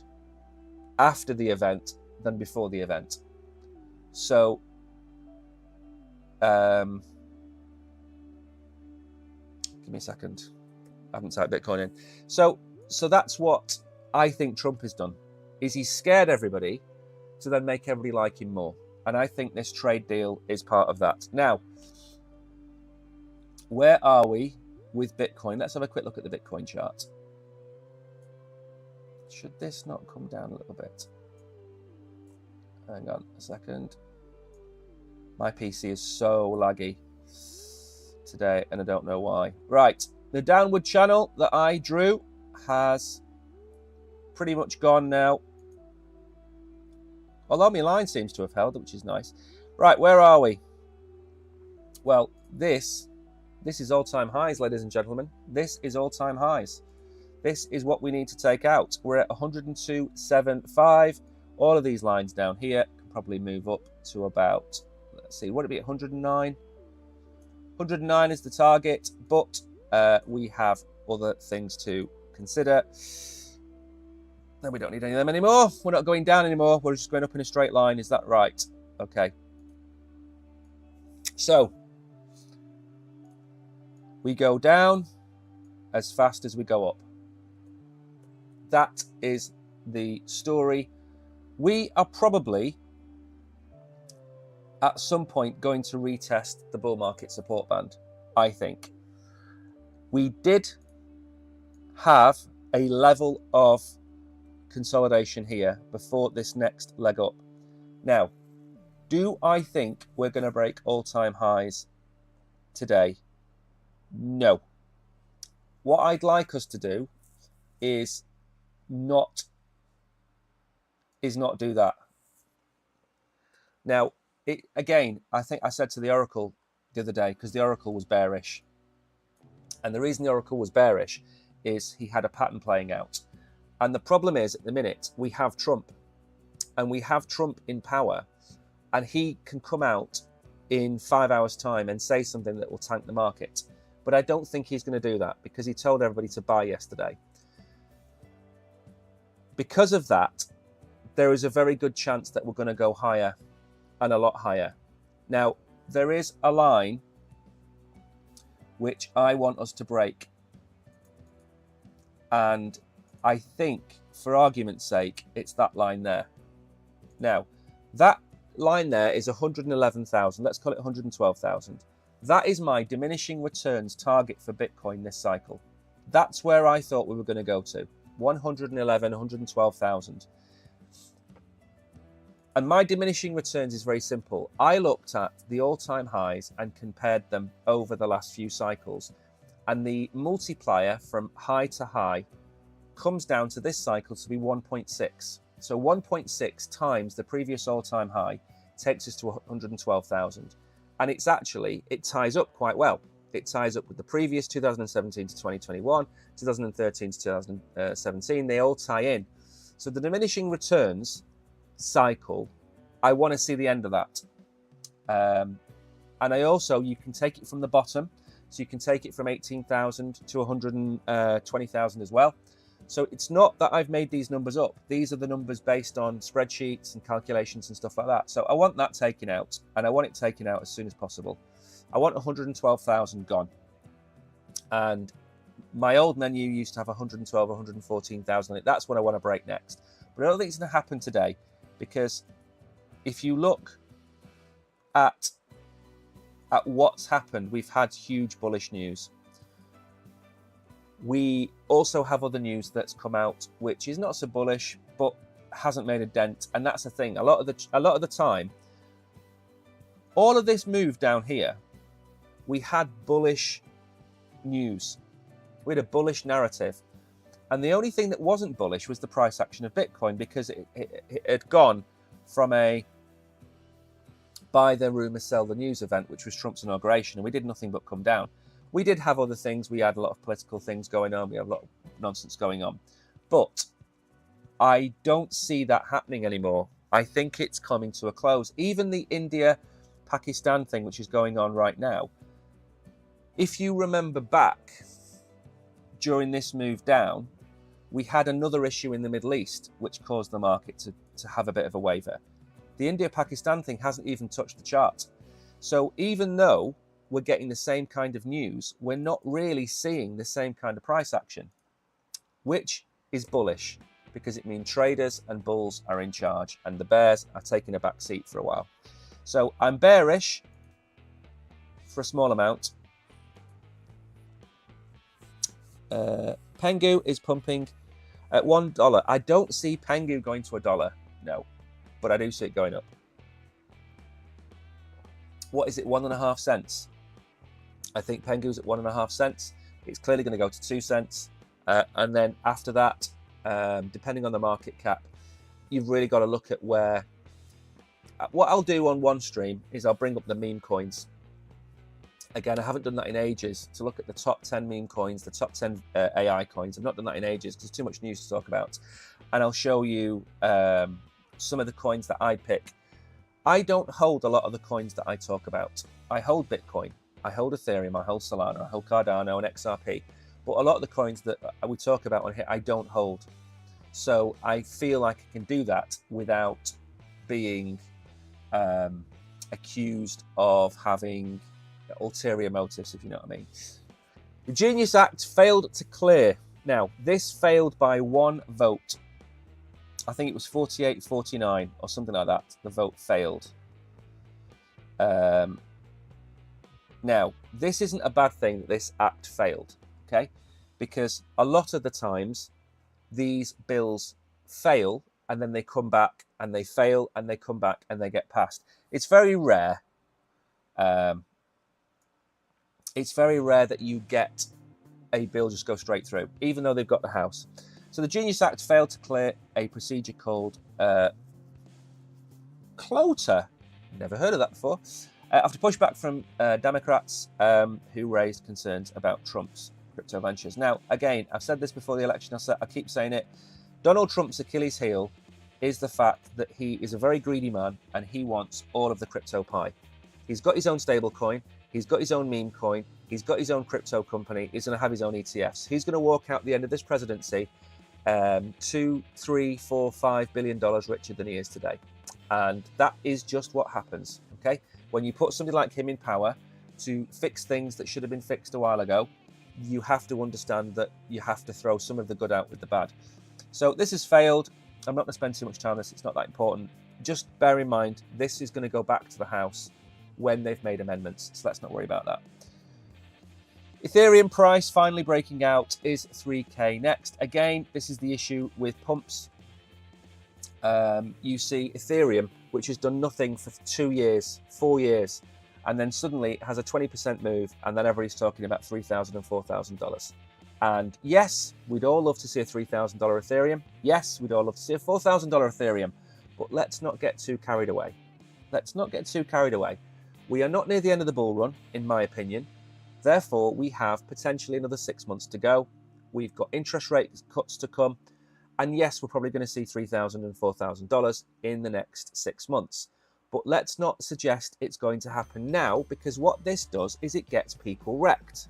after the event than before the event. So, give me a second. I haven't typed Bitcoin in. So that's what I think Trump has done, is he's scared everybody to then make everybody like him more. And I think this trade deal is part of that. Now, where are we with Bitcoin? Let's have a quick look at the Bitcoin chart. Should this not come down a little bit? Hang on a second. My PC is so laggy today, and I don't know why. Right, the downward channel that I drew has pretty much gone now. Although my line seems to have held, which is nice. Right, where are we? Well, this is all-time highs, ladies and gentlemen. This is all-time highs. This is what we need to take out. We're at 102.75. All of these lines down here can probably move up to about, let's see, would it be 109? 109 is the target, but we have other things to consider. Then we don't need any of them anymore. We're not going down anymore. We're just going up in a straight line. Is that right? Okay. So we go down as fast as we go up. That is the story. We are probably at some point going to retest the bull market support band, I think. We did have a level of consolidation here before this next leg up. Now, do I think we're going to break all-time highs today? No. What I'd like us to do is not do that. Now, again, I think I said to the Oracle the other day, because the Oracle was bearish. And the reason the Oracle was bearish is he had a pattern playing out. And the problem is, at the minute, we have Trump. And we have Trump in power. And he can come out in 5 hours' time and say something that will tank the market. But I don't think he's going to do that, because he told everybody to buy yesterday. Because of that, there is a very good chance that we're going to go higher, and a lot higher. Now, there is a line which I want us to break. And I think, for argument's sake, it's that line there. Now, that line there is 111,000. Let's call it 112,000. That is my diminishing returns target for Bitcoin this cycle. That's where I thought we were going to go to. 111, 112,000. And my diminishing returns is very simple. I looked at the all-time highs and compared them over the last few cycles. And the multiplier from high to high comes down to this cycle to be 1.6. So 1.6 times the previous all-time high takes us to 112,000. And it ties up quite well. It ties up with the previous 2017 to 2021, 2013 to 2017. They all tie in. So the diminishing returns cycle, I want to see the end of that. And I also, you can take it from the bottom. So you can take it from 18,000 to 120,000 as well. So it's not that I've made these numbers up. These are the numbers based on spreadsheets and calculations and stuff like that. So I want that taken out, and I want it taken out as soon as possible. I want 112,000 gone. And my old menu used to have 112, 114,000. That's what I want to break next. But I don't think it's going to happen today, because if you look at what's happened, we've had huge bullish news. We also have other news that's come out which is not so bullish, but hasn't made a dent. And that's the thing. A lot of the time, all of this move down here, we had bullish news. We had a bullish narrative. And the only thing that wasn't bullish was the price action of Bitcoin, because it had gone from a buy the rumor, sell the news event, which was Trump's inauguration, and we did nothing but come down. We did have other things. We had a lot of political things going on. We had a lot of nonsense going on. But I don't see that happening anymore. I think it's coming to a close. Even the India-Pakistan thing, which is going on right now, if you remember back during this move down, we had another issue in the Middle East, which caused the market to have a bit of a waver. The India-Pakistan thing hasn't even touched the chart. So even though we're getting the same kind of news, we're not really seeing the same kind of price action, which is bullish, because it means traders and bulls are in charge and the bears are taking a back seat for a while. So I'm bearish for a small amount. Pengu is pumping at $1. I don't see Pengu going to $1, no, but I do see it going up. What is it, 1.5 cents? I think Pengu's at 1.5 cents. It's clearly going to go to 2 cents. And then after that, depending on the market cap, you've really got to look at where... What I'll do on one stream is I'll bring up the meme coins. Again, I haven't done that in ages, to look at the top 10 meme coins, the top 10 AI coins. I've not done that in ages because there's too much news to talk about. And I'll show you some of the coins that I pick. I don't hold a lot of the coins that I talk about. I hold Bitcoin, I hold Ethereum, I hold Solana, I hold Cardano and XRP. But a lot of the coins that we talk about on here, I don't hold. So I feel like I can do that without being accused of having ulterior motives, if you know what I mean. The Genius Act failed to clear. Now, this failed by 1 vote. I think it was 48-49 or something like that. The vote failed. Now, this isn't a bad thing that this act failed, okay? Because a lot of the times, these bills fail and then they come back and they fail and they come back and they get passed. It's very rare. It's very rare that you get a bill just go straight through, even though they've got the House. So the Genius Act failed to clear a procedure called cloture. Never heard of that before. After pushback from Democrats who raised concerns about Trump's crypto ventures. Now, again, I've said this before the election. I keep saying it. Donald Trump's Achilles heel is the fact that he is a very greedy man and he wants all of the crypto pie. He's got his own stable coin. He's got his own meme coin. He's got his own crypto company. He's going to have his own ETFs. He's going to walk out at the end of this presidency $2, $3, $4, $5 billion richer than he is today. And that is just what happens, okay? When you put somebody like him in power to fix things that should have been fixed a while ago, you have to understand that you have to throw some of the good out with the bad. So this has failed. I'm not going to spend too much time on this. It's not that important. Just bear in mind, this is going to go back to the House when they've made amendments. So let's not worry about that. Ethereum price finally breaking out is 3K next. Again, this is the issue with pumps. You see Ethereum, which has done nothing for 2 years, 4 years, and then suddenly it has a 20% move, and then everybody's talking about $3,000 and $4,000. And yes, we'd all love to see a $3,000 Ethereum. Yes, we'd all love to see a $4,000 Ethereum. But let's not get too carried away. Let's not get too carried away. We are not near the end of the bull run, in my opinion. Therefore, we have potentially another 6 months to go. We've got interest rate cuts to come. And yes, we're probably going to see $3,000 and $4,000 in the next 6 months. But let's not suggest it's going to happen now, because what this does is it gets people wrecked.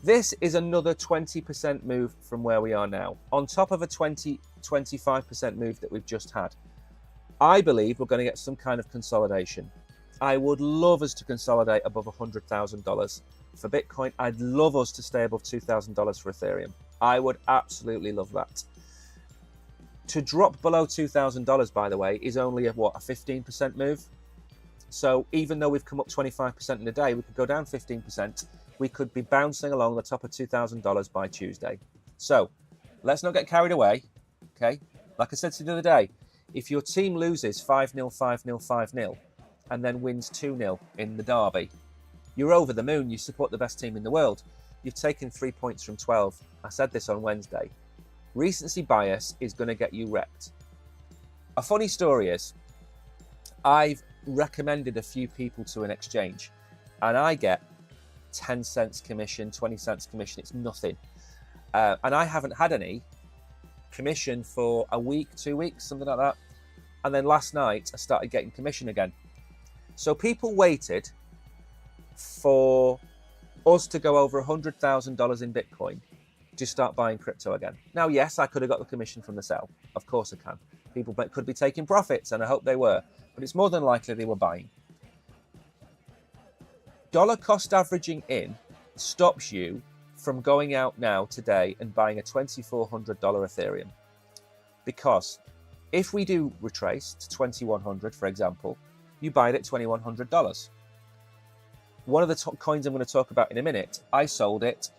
This is another 20% move from where we are now, on top of a 25% move that we've just had. I believe we're going to get some kind of consolidation. I would love us to consolidate above $100,000 for Bitcoin. I'd love us to stay above $2,000 for Ethereum. I would absolutely love that. To drop below $2,000, by the way, is only a 15% move. So even though we've come up 25% in a day, we could go down 15%. We could be bouncing along the top of $2,000 by Tuesday. So let's not get carried away. Okay. Like I said to you the other day, if your team loses 5-0, 5-0, 5-0, and then wins 2-0 in the derby, you're over the moon. You support the best team in the world. You've taken 3 points from 12. I said this on Wednesday. Recency bias is going to get you wrecked. A funny story is, I've recommended a few people to an exchange, and I get 10 cents commission, 20 cents commission. It's nothing. And I haven't had any commission for a week, 2 weeks, something like that. And then last night, I started getting commission again. So people waited for us to go over $100,000 in Bitcoin to start buying crypto again. Now, yes, I could have got the commission from the sell. Of course I can. People could be taking profits, and I hope they were. But it's more than likely they were buying. Dollar cost averaging in stops you from going out now today and buying a $2,400 Ethereum. Because if we do retrace to $2,100, for example, you buy it at $2,100. One of the top coins I'm going to talk about in a minute, I sold it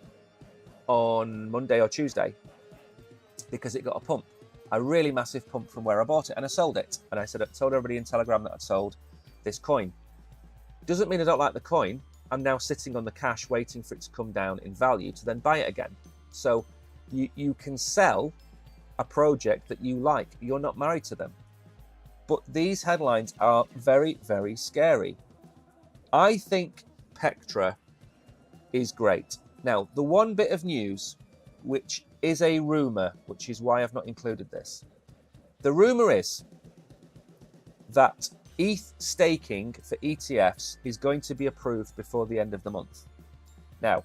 on Monday or Tuesday because it got a pump, a really massive pump from where I bought it, and I sold it. And I told everybody in Telegram that I'd sold this coin. Doesn't mean I don't like the coin. I'm now sitting on the cash waiting for it to come down in value to then buy it again. So you can sell a project that you like. You're not married to them. But these headlines are very, very scary. I think Pectra is great. Now, the one bit of news, which is a rumor, which is why I've not included this. The rumor is that ETH staking for ETFs is going to be approved before the end of the month. Now,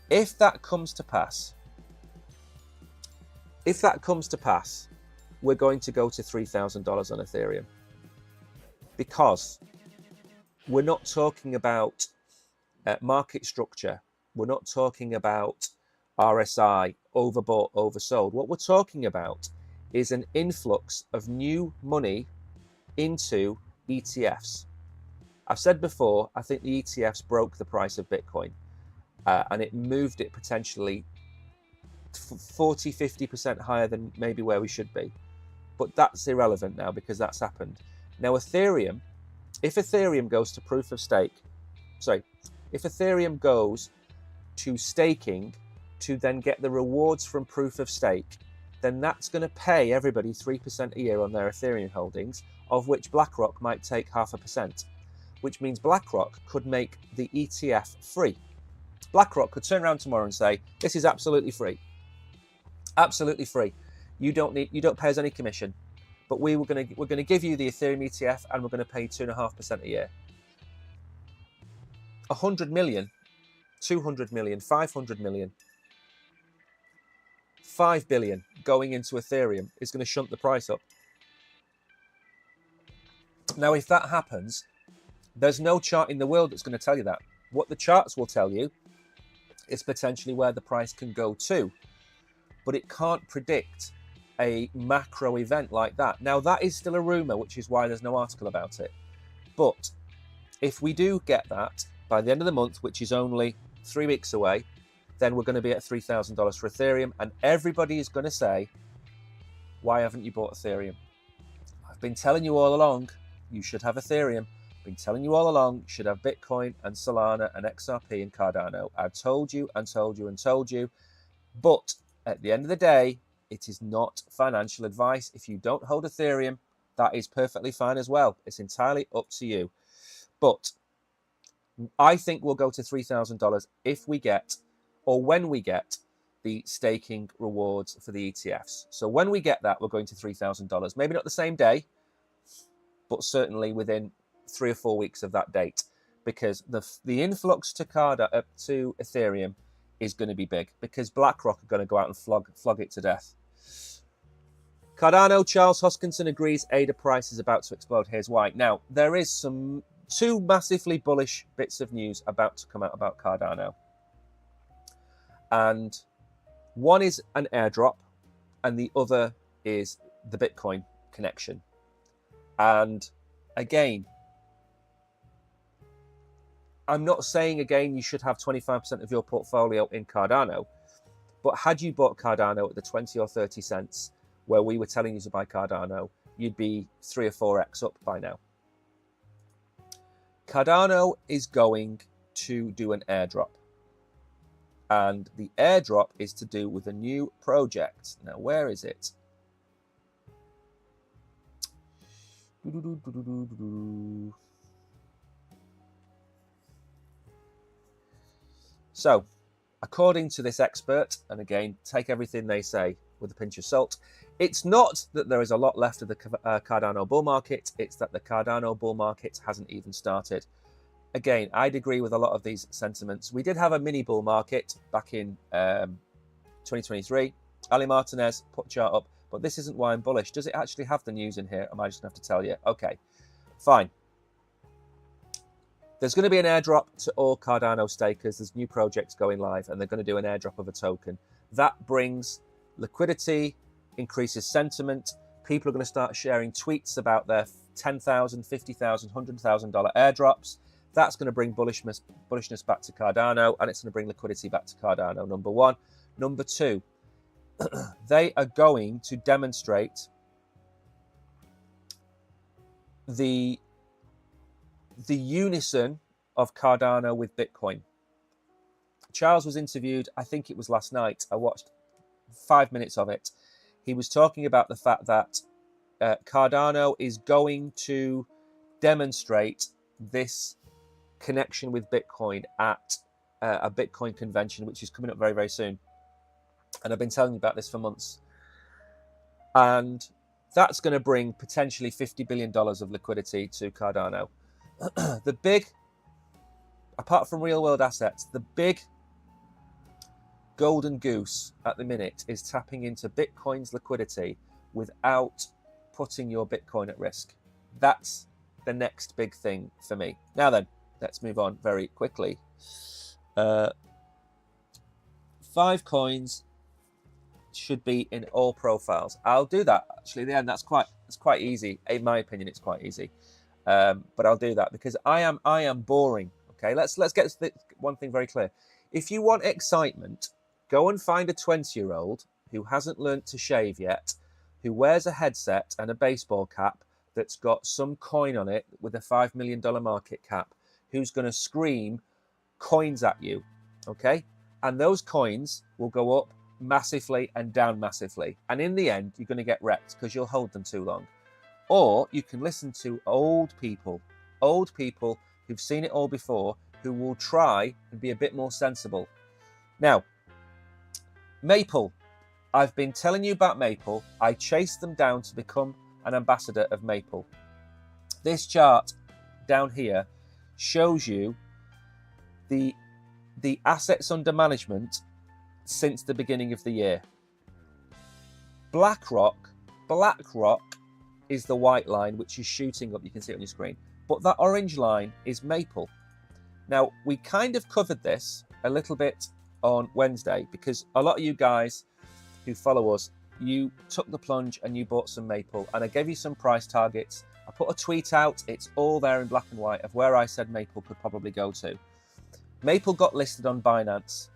if that comes to pass, we're going to go to $3,000 on Ethereum, because we're not talking about market structure. We're not talking about RSI, overbought, oversold. What we're talking about is an influx of new money into ETFs. I've said before, I think the ETFs broke the price of Bitcoin, and it moved it potentially 40, 50% higher than maybe where we should be. But that's irrelevant now because that's happened. Now, Ethereum, if Ethereum goes to proof of stake, if Ethereum goes to staking to then get the rewards from proof of stake, then that's going to pay everybody 3% a year on their Ethereum holdings, of which BlackRock might take 0.5%, which means BlackRock could make the ETF free. BlackRock could turn around tomorrow and say, this is absolutely free. Absolutely free. You don't pay us any commission, but we're going to give you the Ethereum ETF and we're going to pay 2.5% a year. 100 million, 200 million, 500 million, 5 billion going into Ethereum is going to shunt the price up. Now, if that happens, there's no chart in the world that's going to tell you that. What the charts will tell you is potentially where the price can go to, but it can't predict a macro event like that. Now, that is still a rumor, which is why there's no article about it. But if we do get that by the end of the month, which is only 3 weeks away, then we're going to be at $3,000 for Ethereum, and everybody is going to say, why haven't you bought Ethereum? I've been telling you all along, you should have Ethereum. I've been telling you all along, you should have Bitcoin and Solana and XRP and Cardano. I've told you and told you and told you. But at the end of the day, it is not financial advice. If you don't hold Ethereum, that is perfectly fine as well. It's entirely up to you. But I think we'll go to $3,000 if we get, or when we get, the staking rewards for the ETFs. So when we get that, we're going to $3,000. Maybe not the same day, but certainly within 3 or 4 weeks of that date, because the influx to to Ethereum is going to be big, because BlackRock are going to go out and flog it to death. Cardano, Charles Hoskinson agrees ADA price is about to explode. Here's why. Now, there is two massively bullish bits of news about to come out about Cardano. And one is an airdrop, and the other is the Bitcoin connection. And again, I'm not saying again you should have 25% of your portfolio in Cardano, but had you bought Cardano at the 20 or 30 cents where we were telling you to buy Cardano, you'd be 3 or 4x up by now. Cardano is going to do an airdrop, and the airdrop is to do with a new project. Now, where is it? So, according to this expert, and again, take everything they say with a pinch of salt, it's not that there is a lot left of the Cardano bull market, it's that the Cardano bull market hasn't even started. Again, I'd agree with a lot of these sentiments. We did have a mini bull market back in 2023. Ali Martinez put a chart up, but this isn't why I'm bullish. Does it actually have the news in here? Am I just going to have to tell you? Okay, fine. There's going to be an airdrop to all Cardano stakers. There's new projects going live, and they're going to do an airdrop of a token. That brings liquidity, increases sentiment. People are going to start sharing tweets about their $10,000, $50,000, $100,000 airdrops. That's going to bring bullishness back to Cardano, and it's going to bring liquidity back to Cardano, number one. Number two, they are going to demonstrate the unison of Cardano with Bitcoin. Charles was interviewed, I think it was last night. I watched 5 minutes of it. He was talking about the fact that Cardano is going to demonstrate this connection with Bitcoin at a Bitcoin convention, which is coming up very, very soon. And I've been telling you about this for months. And that's going to bring potentially $50 billion of liquidity to Cardano. The big, apart from real world assets, the big golden goose at the minute is tapping into Bitcoin's liquidity without putting your Bitcoin at risk. That's the next big thing for me. Now then, let's move on very quickly. 5 coins should be in all profiles. I'll do that actually at the end. That's quite easy. In my opinion, it's quite easy. But I'll do that because I am boring. Okay, let's get one thing very clear. If you want excitement, go and find a 20-year-old who hasn't learnt to shave yet, who wears a headset and a baseball cap that's got some coin on it with a $5 million market cap, who's going to scream coins at you. Okay, and those coins will go up massively and down massively, and in the end, you're going to get wrecked because you'll hold them too long. Or you can listen to old people who've seen it all before, who will try and be a bit more sensible. Now, Maple. I've been telling you about Maple. I chased them down to become an ambassador of Maple. This chart down here shows you the assets under management since the beginning of the year. BlackRock is the white line, which is shooting up. You can see it on your screen. But that orange line is Maple. Now, we kind of covered this a little bit on Wednesday because a lot of you guys who follow us, you took the plunge and you bought some Maple. And I gave you some price targets. I put a tweet out. It's all there in black and white of where I said Maple could probably go to. Maple got listed on Binance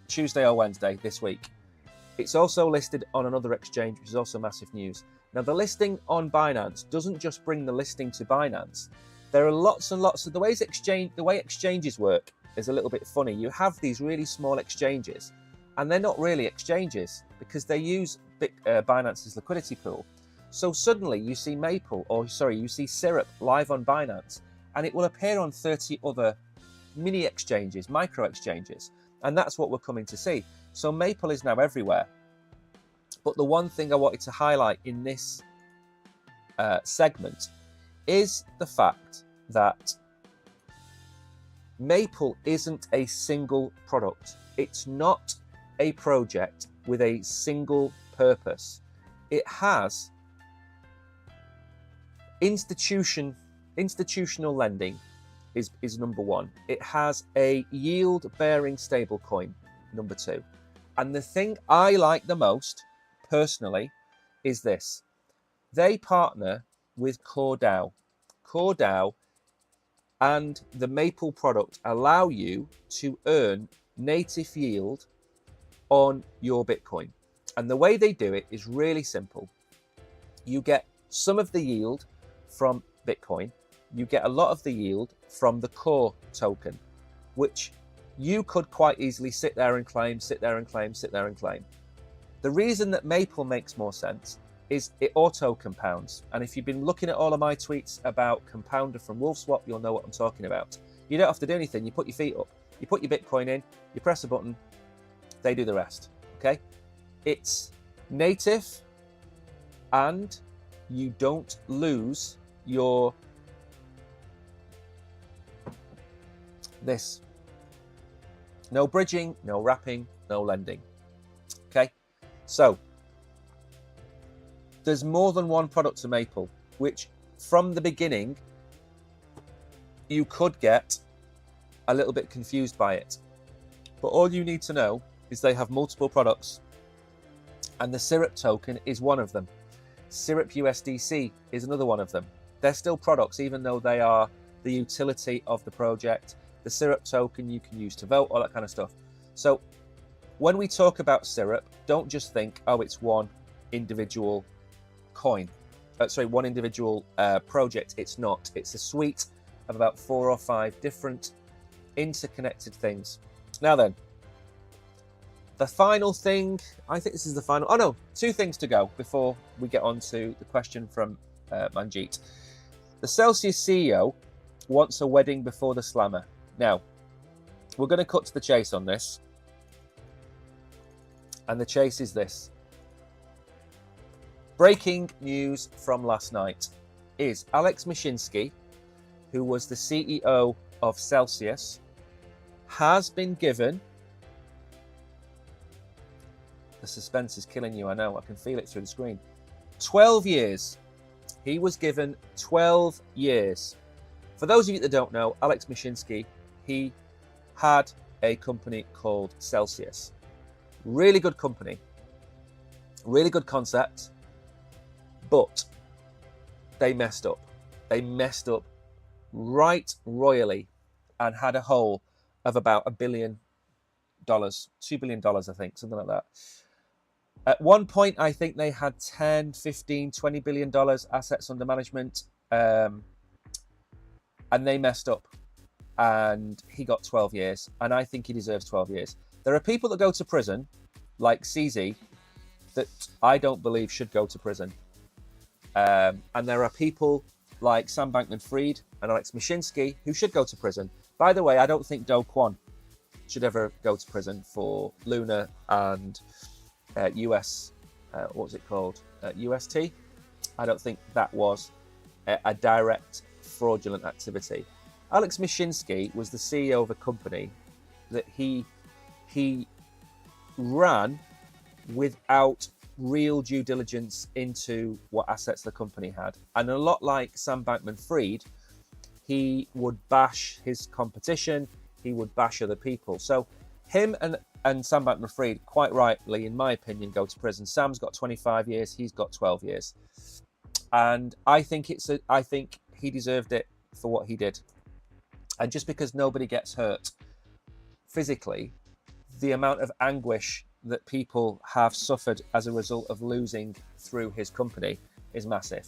Tuesday or Wednesday this week. It's also listed on another exchange, which is also massive news. Now, the listing on Binance doesn't just bring the listing to Binance. There are lots and lots of the way exchanges work is a little bit funny. You have these really small exchanges, and they're not really exchanges because they use Binance's liquidity pool. So suddenly you see you see syrup live on Binance, and it will appear on 30 other mini exchanges, micro exchanges. And that's what we're coming to see. So maple is now everywhere. But the one thing I wanted to highlight in this segment is the fact that maple isn't a single product. It's not a project with a single purpose. It has institutional lending is number one. It has a yield-bearing stablecoin, number two. And the thing I like the most, personally, is this. They partner with CoreDAO. CoreDAO and the Maple product allow you to earn native yield on your Bitcoin. And the way they do it is really simple. You get some of the yield from Bitcoin. You get a lot of the yield from the core token, which you could quite easily sit there and claim. The reason that Maple makes more sense is it auto compounds. And if you've been looking at all of my tweets about Compounder from WolfSwap, you'll know what I'm talking about. You don't have to do anything. You put your feet up, you put your Bitcoin in, you press a button, they do the rest. Okay? It's native, and you don't lose your this. No bridging, no wrapping, no lending. Okay? So there's more than one product to Maple, which from the beginning you could get a little bit confused by it. But all you need to know is they have multiple products, and the Syrup token is one of them. Syrup USDC is another one of them. They're still products, even though they are the utility of the project. The Syrup token you can use to vote, all that kind of stuff. So when we talk about Syrup, don't just think, oh, it's one individual coin. One individual project. It's not. It's a suite of about 4 or 5 different interconnected things. Now then, the final thing, I think this is the final, 2 things to go before we get on to the question from Manjeet. The Celsius CEO wants a wedding before the slammer. Now, we're going to cut to the chase on this. And the chase is this. Breaking news from last night is Alex Mashinsky, who was the CEO of Celsius, has been given... The suspense is killing you, I know. I can feel it through the screen. 12 years. He was given 12 years. For those of you that don't know, Alex Mashinsky, he had a company called Celsius. Really good company. Really good concept. But they messed up. They messed up right royally and had a hole of about $1 billion. $2 billion, I think, something like that. At one point, I think they had 10, 15, $20 billion assets under management, and they messed up, and he got 12 years, and I think he deserves 12 years. There are people that go to prison, like CZ, that I don't believe should go to prison. And there are people like Sam Bankman-Fried and Alex Mashinsky who should go to prison. By the way, I don't think Do Kwon should ever go to prison for Luna and UST. I don't think that was a direct fraudulent activity. Alex Mashinsky was the CEO of a company that he ran without real due diligence into what assets the company had. And a lot like Sam Bankman-Fried, he would bash his competition, he would bash other people. So him and Sam Bankman-Fried, quite rightly, in my opinion, go to prison. Sam's got 25 years, he's got 12 years. And I think he deserved it for what he did. And just because nobody gets hurt physically, the amount of anguish that people have suffered as a result of losing through his company is massive.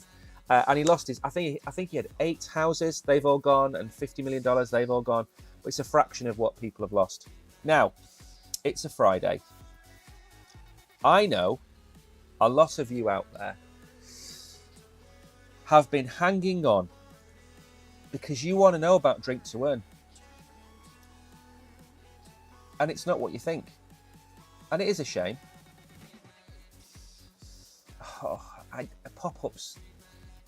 And he lost his, I think he had 8 houses, they've all gone, and $50 million, they've all gone. But it's a fraction of what people have lost. Now, it's a Friday. I know a lot of you out there have been hanging on because you want to know about Drink to Earn. And it's not what you think. And it is a shame. Oh, pop-ups.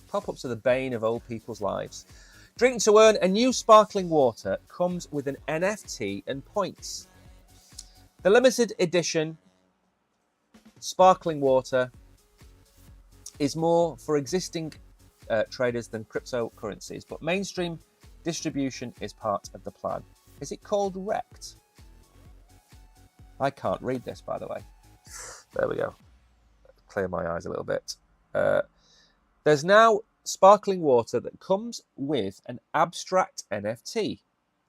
Pop-ups are the bane of old people's lives. Drink to Earn, a new sparkling water, comes with an NFT and points. The limited edition sparkling water is more for existing traders than cryptocurrencies, but mainstream distribution is part of the plan. Is it called Rect? I can't read this, by the way. There we go. Clear my eyes a little bit. There's now sparkling water that comes with an abstract NFT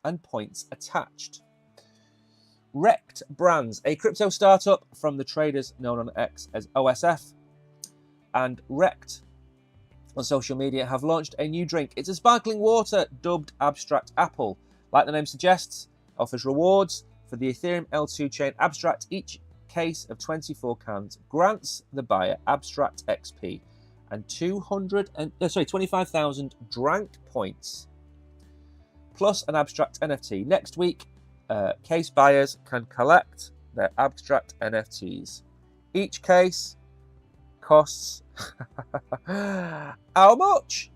and points attached. Rect Brands, a crypto startup from the traders known on X as OSF, and Rect on social media have launched a new drink. It's a sparkling water dubbed Abstract Apple. Like the name suggests, offers rewards for the Ethereum L2 chain Abstract. Each case of 24 cans grants the buyer Abstract XP and 25,000 drank points, plus an Abstract NFT. Next week, case buyers can collect their Abstract NFTs. Each case costs how much?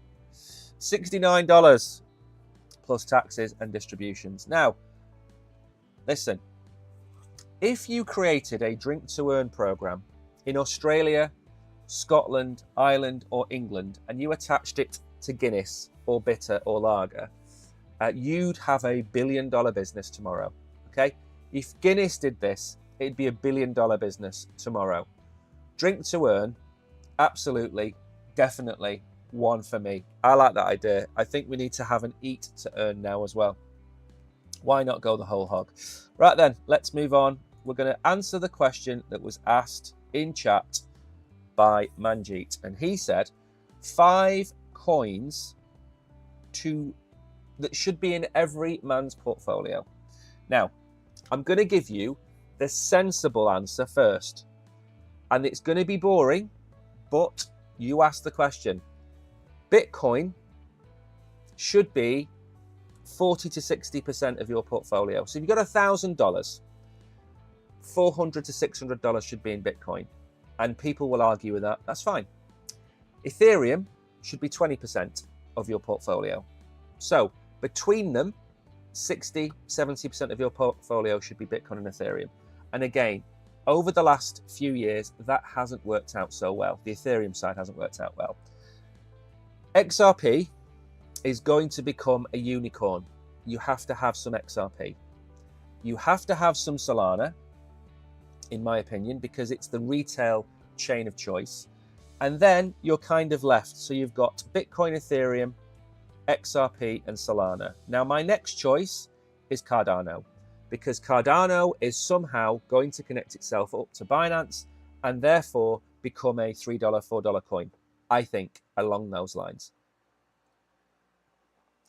$69 plus taxes and distributions. Now, listen, if you created a Drink to Earn program in Australia, Scotland, Ireland, or England, and you attached it to Guinness or bitter or lager, you'd have a $1 billion business tomorrow. Okay? If Guinness did this, it'd be a $1 billion business tomorrow. Drink to Earn, absolutely, definitely one for me. I like that idea. I think we need to have an eat to earn now as well. Why not go the whole hog? Right then, let's move on. We're going to answer the question that was asked in chat by Manjeet, and he said 5 coins that should be in every man's portfolio. Now, I'm going to give you the sensible answer first, and it's going to be boring, but you asked the question. Bitcoin should be 40 to 60% of your portfolio. So if you've got $1,000, $400 to $600 should be in Bitcoin. And people will argue with that. That's fine. Ethereum should be 20% of your portfolio. So between them, 60, 70% of your portfolio should be Bitcoin and Ethereum. And again, over the last few years, that hasn't worked out so well. The Ethereum side hasn't worked out well. XRP is going to become a unicorn. You have to have some XRP. You have to have some Solana, in my opinion, because it's the retail chain of choice. And then you're kind of left. So you've got Bitcoin, Ethereum, XRP, and Solana. Now, my next choice is Cardano, because Cardano is somehow going to connect itself up to Binance and therefore become a $3, $4 coin. I think along those lines.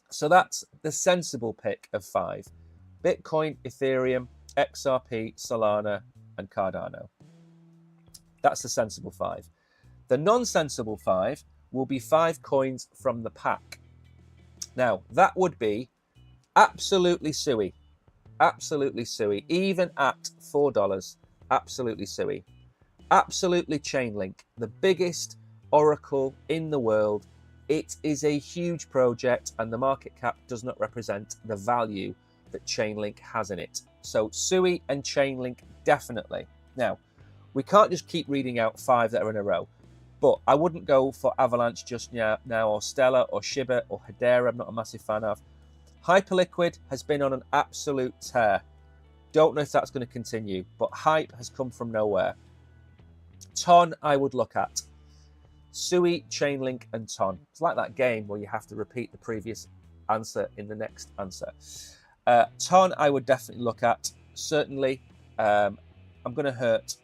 So that's the sensible pick of 5. Bitcoin, Ethereum, XRP, Solana, and Cardano. That's the sensible 5. The non-sensible 5 will be 5 coins from the pack. Now, that would be absolutely suey. Absolutely suey. Even at $4, absolutely suey. Absolutely Chainlink, the biggest oracle in the world. It is a huge project and the market cap does not represent the value that Chainlink has in it. So Sui and Chainlink, definitely. Now, we can't just keep reading out 5 that are in a row, but I wouldn't go for Avalanche just now or Stellar or Shiba or Hedera. I'm not a massive fan of. Hyperliquid has been on an absolute tear. Don't know if that's going to continue, but hype has come from nowhere. Ton, I would look at. Sui, Chainlink, and Ton. It's like that game where you have to repeat the previous answer in the next answer. Ton, I would definitely look at. Certainly, I'm going to hurt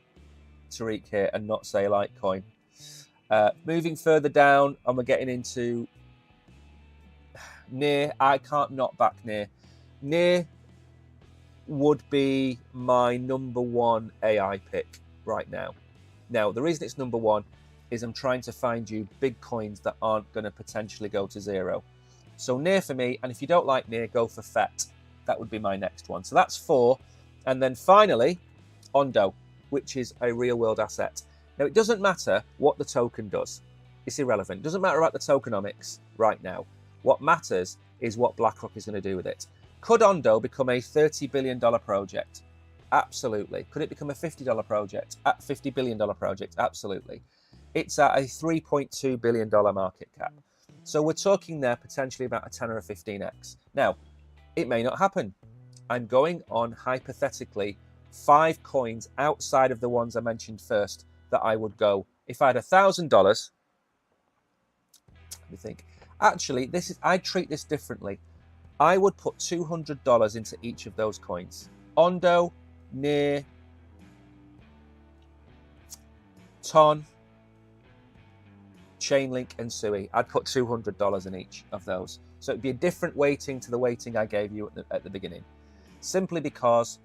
Tariq here and not say Litecoin. Moving further down, and we're getting into Near. I can't not back Near. Near would be my number 1 AI pick right now. Now, the reason it's number 1 is I'm trying to find you big coins that aren't going to potentially go to zero. So near for me, and if you don't like near, go for FET. That would be my next one. So that's 4. And then finally, Ondo, which is a real world asset. Now, it doesn't matter what the token does. It's irrelevant. It doesn't matter about the tokenomics right now. What matters is what BlackRock is going to do with it. Could Ondo become a $30 billion project? Absolutely. Could it become a $50 project? $50 billion project? Absolutely. It's at a $3.2 billion market cap. So we're talking there potentially about a 10 or a 15x. Now, it may not happen. I'm going on hypothetically 5 coins outside of the ones I mentioned first that I would go. If I had $1,000, let me think. Actually, I treat this differently. I would put $200 into each of those coins. Ondo, Near, Ton, Chainlink, and Sui. I'd put $200 in each of those. So it'd be a different weighting to the weighting I gave you at the beginning. Simply because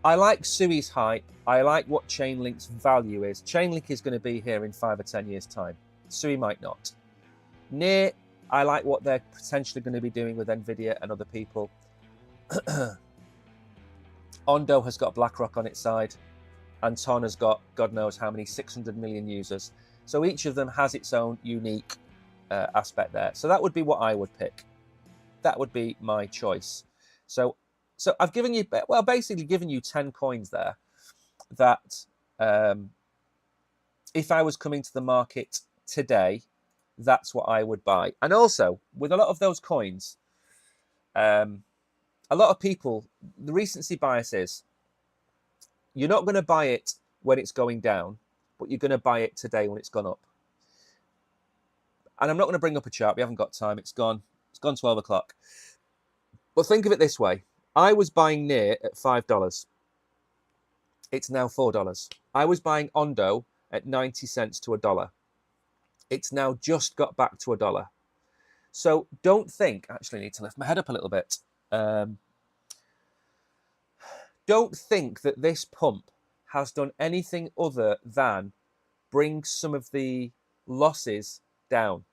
I like Sui's hype. I like what Chainlink's value is. Chainlink is going to be here in 5 or 10 years' time. Sui might not. Near, I like what they're potentially going to be doing with Nvidia and other people. Ondo has got BlackRock on its side, and Ton has got God knows how many 600 million users. So each of them has its own unique aspect there. So that would be what I would pick. That would be my choice. So I've given you, well, basically given you 10 coins there that if I was coming to the market today, that's what I would buy. And also, with a lot of those coins, a lot of people, the recency bias is you're not going to buy it when it's going down, but you're going to buy it today when it's gone up. And I'm not going to bring up a chart. We haven't got time. It's gone. It's gone 12 o'clock. But think of it this way. I was buying Near at $5. It's now $4. I was buying Ondo at 90 cents to $1. It's now just got back to $1. So don't think, actually I need to lift my head up a little bit. Don't think that this pump has done anything other than bring some of the losses down.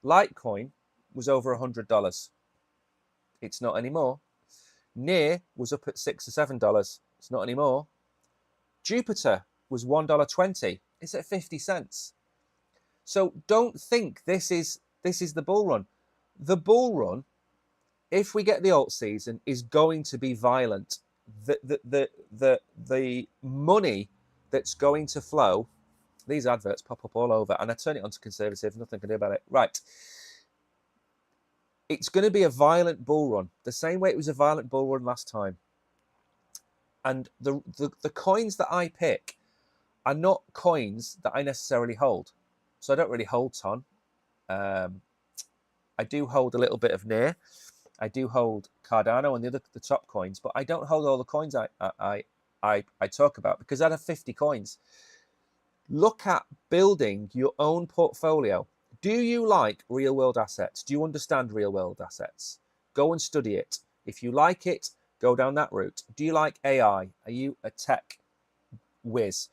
Litecoin was over $100. It's not anymore. Near was up at $6 or $7. It's not anymore. Jupiter was $1.20. It's at 50 cents. So don't think this is the bull run. The bull run, if we get the alt season, is going to be violent. The money that's going to flow, these adverts pop up all over, and I turn it on to conservative, nothing I can do about it. Right. It's going to be a violent bull run, the same way it was a violent bull run last time. And the coins that I pick are not coins that I necessarily hold. So I don't really hold Ton. I do hold a little bit of Near. I do hold Cardano and the top coins, but I don't hold all the coins I talk about because I have 50 coins. Look at building your own portfolio. Do you like real world assets? Do you understand real world assets? Go and study it. If you like it, go down that route. Do you like AI? Are you a tech whiz?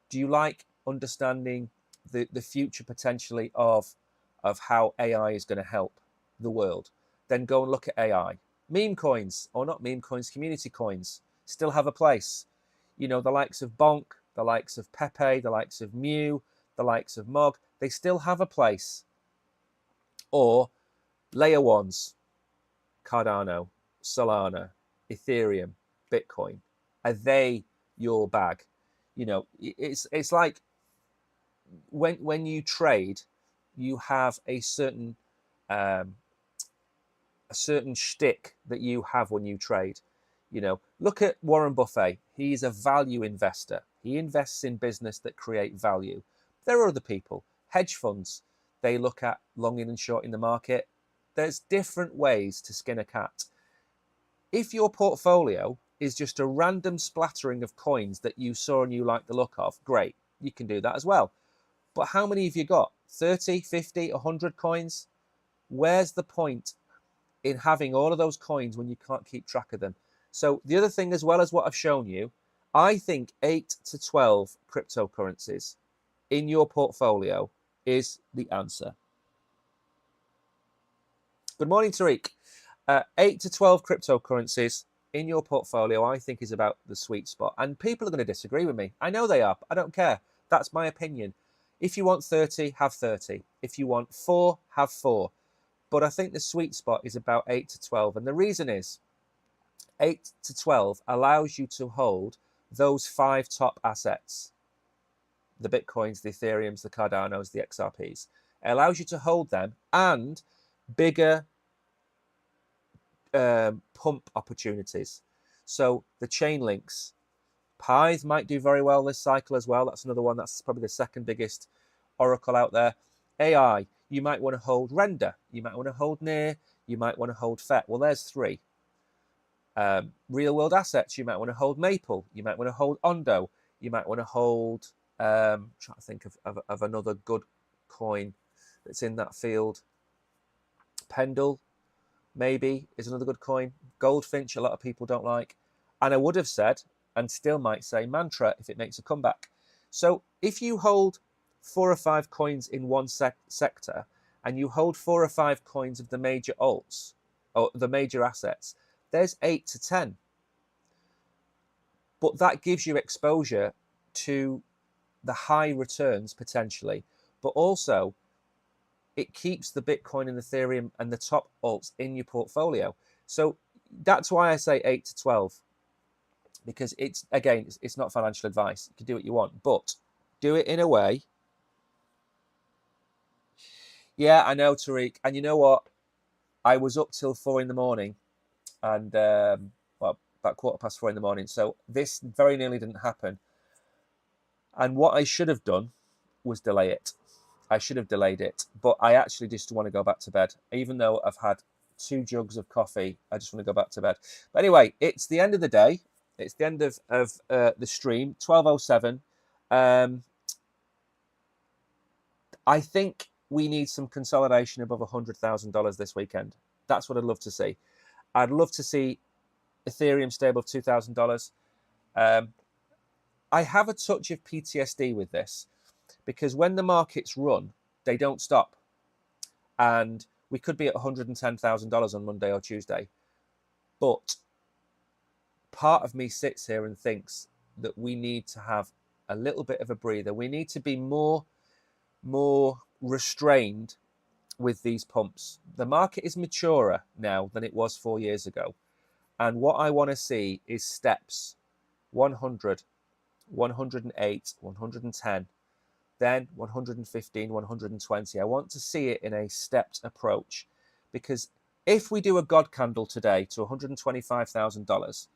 Do you like understanding the future potentially of how AI is going to help the world? Then go and look at AI. Meme coins, or not meme coins, community coins, still have a place. You know, the likes of Bonk, the likes of Pepe, the likes of Mew, the likes of Mog, they still have a place. Or layer ones, Cardano, Solana, Ethereum, Bitcoin. Are they your bag? You know, it's like when you trade, you have a certain shtick that you have when you trade. You know, look at Warren Buffett. He's a value investor. He invests in business that create value. There are other people, hedge funds. They look at longing and shorting the market. There's different ways to skin a cat. If your portfolio is just a random splattering of coins that you saw and you like the look of, great, you can do that as well. But how many have you got? 30, 50, 100 coins? Where's the point in having all of those coins when you can't keep track of them? So the other thing, as well as what I've shown you, I think 8 to 12 cryptocurrencies in your portfolio is the answer. Good morning, Tariq. 8 to 12 cryptocurrencies in your portfolio, I think, is about the sweet spot. And people are going to disagree with me. I know they are. I don't care. That's my opinion. If you want 30, have 30. If you want 4, have 4. But I think the sweet spot is about 8 to 12. And the reason is 8 to 12 allows you to hold those 5 top assets, the Bitcoins, the Ethereums, the Cardanos, the XRPs. It allows you to hold them and bigger pump opportunities. So the chain links, Pies might do very well this cycle as well. That's another one. That's probably the second biggest oracle out there. AI, you might want to hold Render. You might want to hold Near. You might want to hold FET. Well, there's 3. Real world assets, you might want to hold Maple. You might want to hold Ondo. You might want to hold, trying to think of another good coin that's in that field. Pendle, maybe, is another good coin. Goldfinch, a lot of people don't like. And I would have said, and still might say, Mantra, if it makes a comeback. So if you hold 4 or 5 coins in one sector, and you hold 4 or 5 coins of the major alts, or the major assets, there's 8 to 10. But that gives you exposure to the high returns potentially, but also it keeps the Bitcoin and Ethereum and the top alts in your portfolio. So that's why I say 8 to 12, because it's not financial advice. You can do what you want, but do it in a way. Yeah, I know, Tariq. And you know what? I was up till 4 in the morning and, well, about 4:15 in the morning. So this very nearly didn't happen. And what I should have done was delay it. I should have delayed it, but I actually just want to go back to bed. Even though I've had 2 jugs of coffee, I just want to go back to bed. But anyway, it's the end of the day. It's the end of the stream, 12:07. I think we need some consolidation above $100,000 this weekend. That's what I'd love to see. I'd love to see Ethereum stay above $2,000. I have a touch of PTSD with this because when the markets run, they don't stop. And we could be at $110,000 on Monday or Tuesday. But part of me sits here and thinks that we need to have a little bit of a breather. We need to be more restrained with these pumps. The market is maturer now than it was 4 years ago. And what I want to see is steps: 100, 108, 110, then 115, 120. I want to see it in a stepped approach, because if we do a God candle today to $125,000,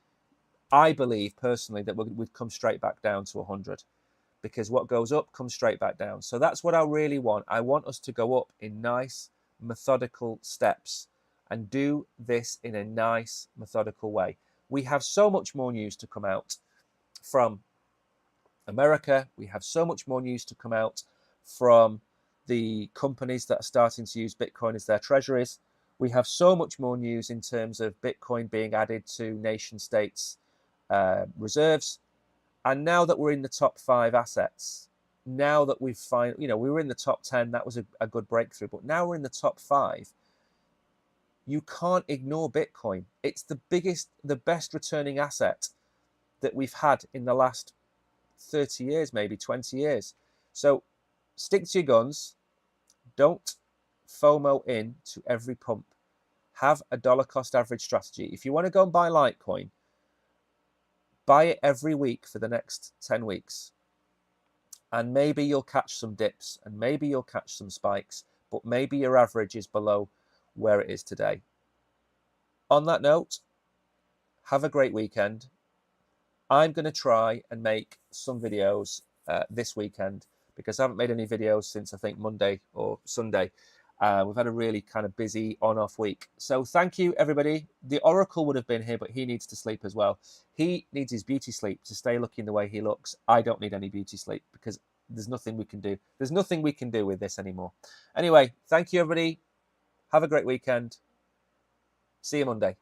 I believe personally that we'd come straight back down to 100, because what goes up comes straight back down. So that's what I really want. I want us to go up in nice, methodical steps and do this in a nice, methodical way. We have so much more news to come out from America. We have so much more news to come out from the companies that are starting to use Bitcoin as their treasuries. We have so much more news in terms of Bitcoin being added to nation states' reserves. And now that we're in the top 5 assets, now that we were in the top 10, that was a good breakthrough. But now we're in the top 5. You can't ignore Bitcoin. It's the best returning asset that we've had in the last 30 years, maybe 20 years. So stick to your guns. Don't FOMO in to every pump. Have a dollar cost average strategy. If you want to go and buy Litecoin, buy it every week for the next 10 weeks. And maybe you'll catch some dips and maybe you'll catch some spikes, but maybe your average is below where it is today. On that note, have a great weekend. I'm going to try and make some videos this weekend, because I haven't made any videos since I think Monday or Sunday. We've had a really kind of busy on-off week. So thank you, everybody. The Oracle would have been here, but he needs to sleep as well. He needs his beauty sleep to stay looking the way he looks. I don't need any beauty sleep because there's nothing we can do. There's nothing we can do with this anymore. Anyway, thank you, everybody. Have a great weekend. See you Monday.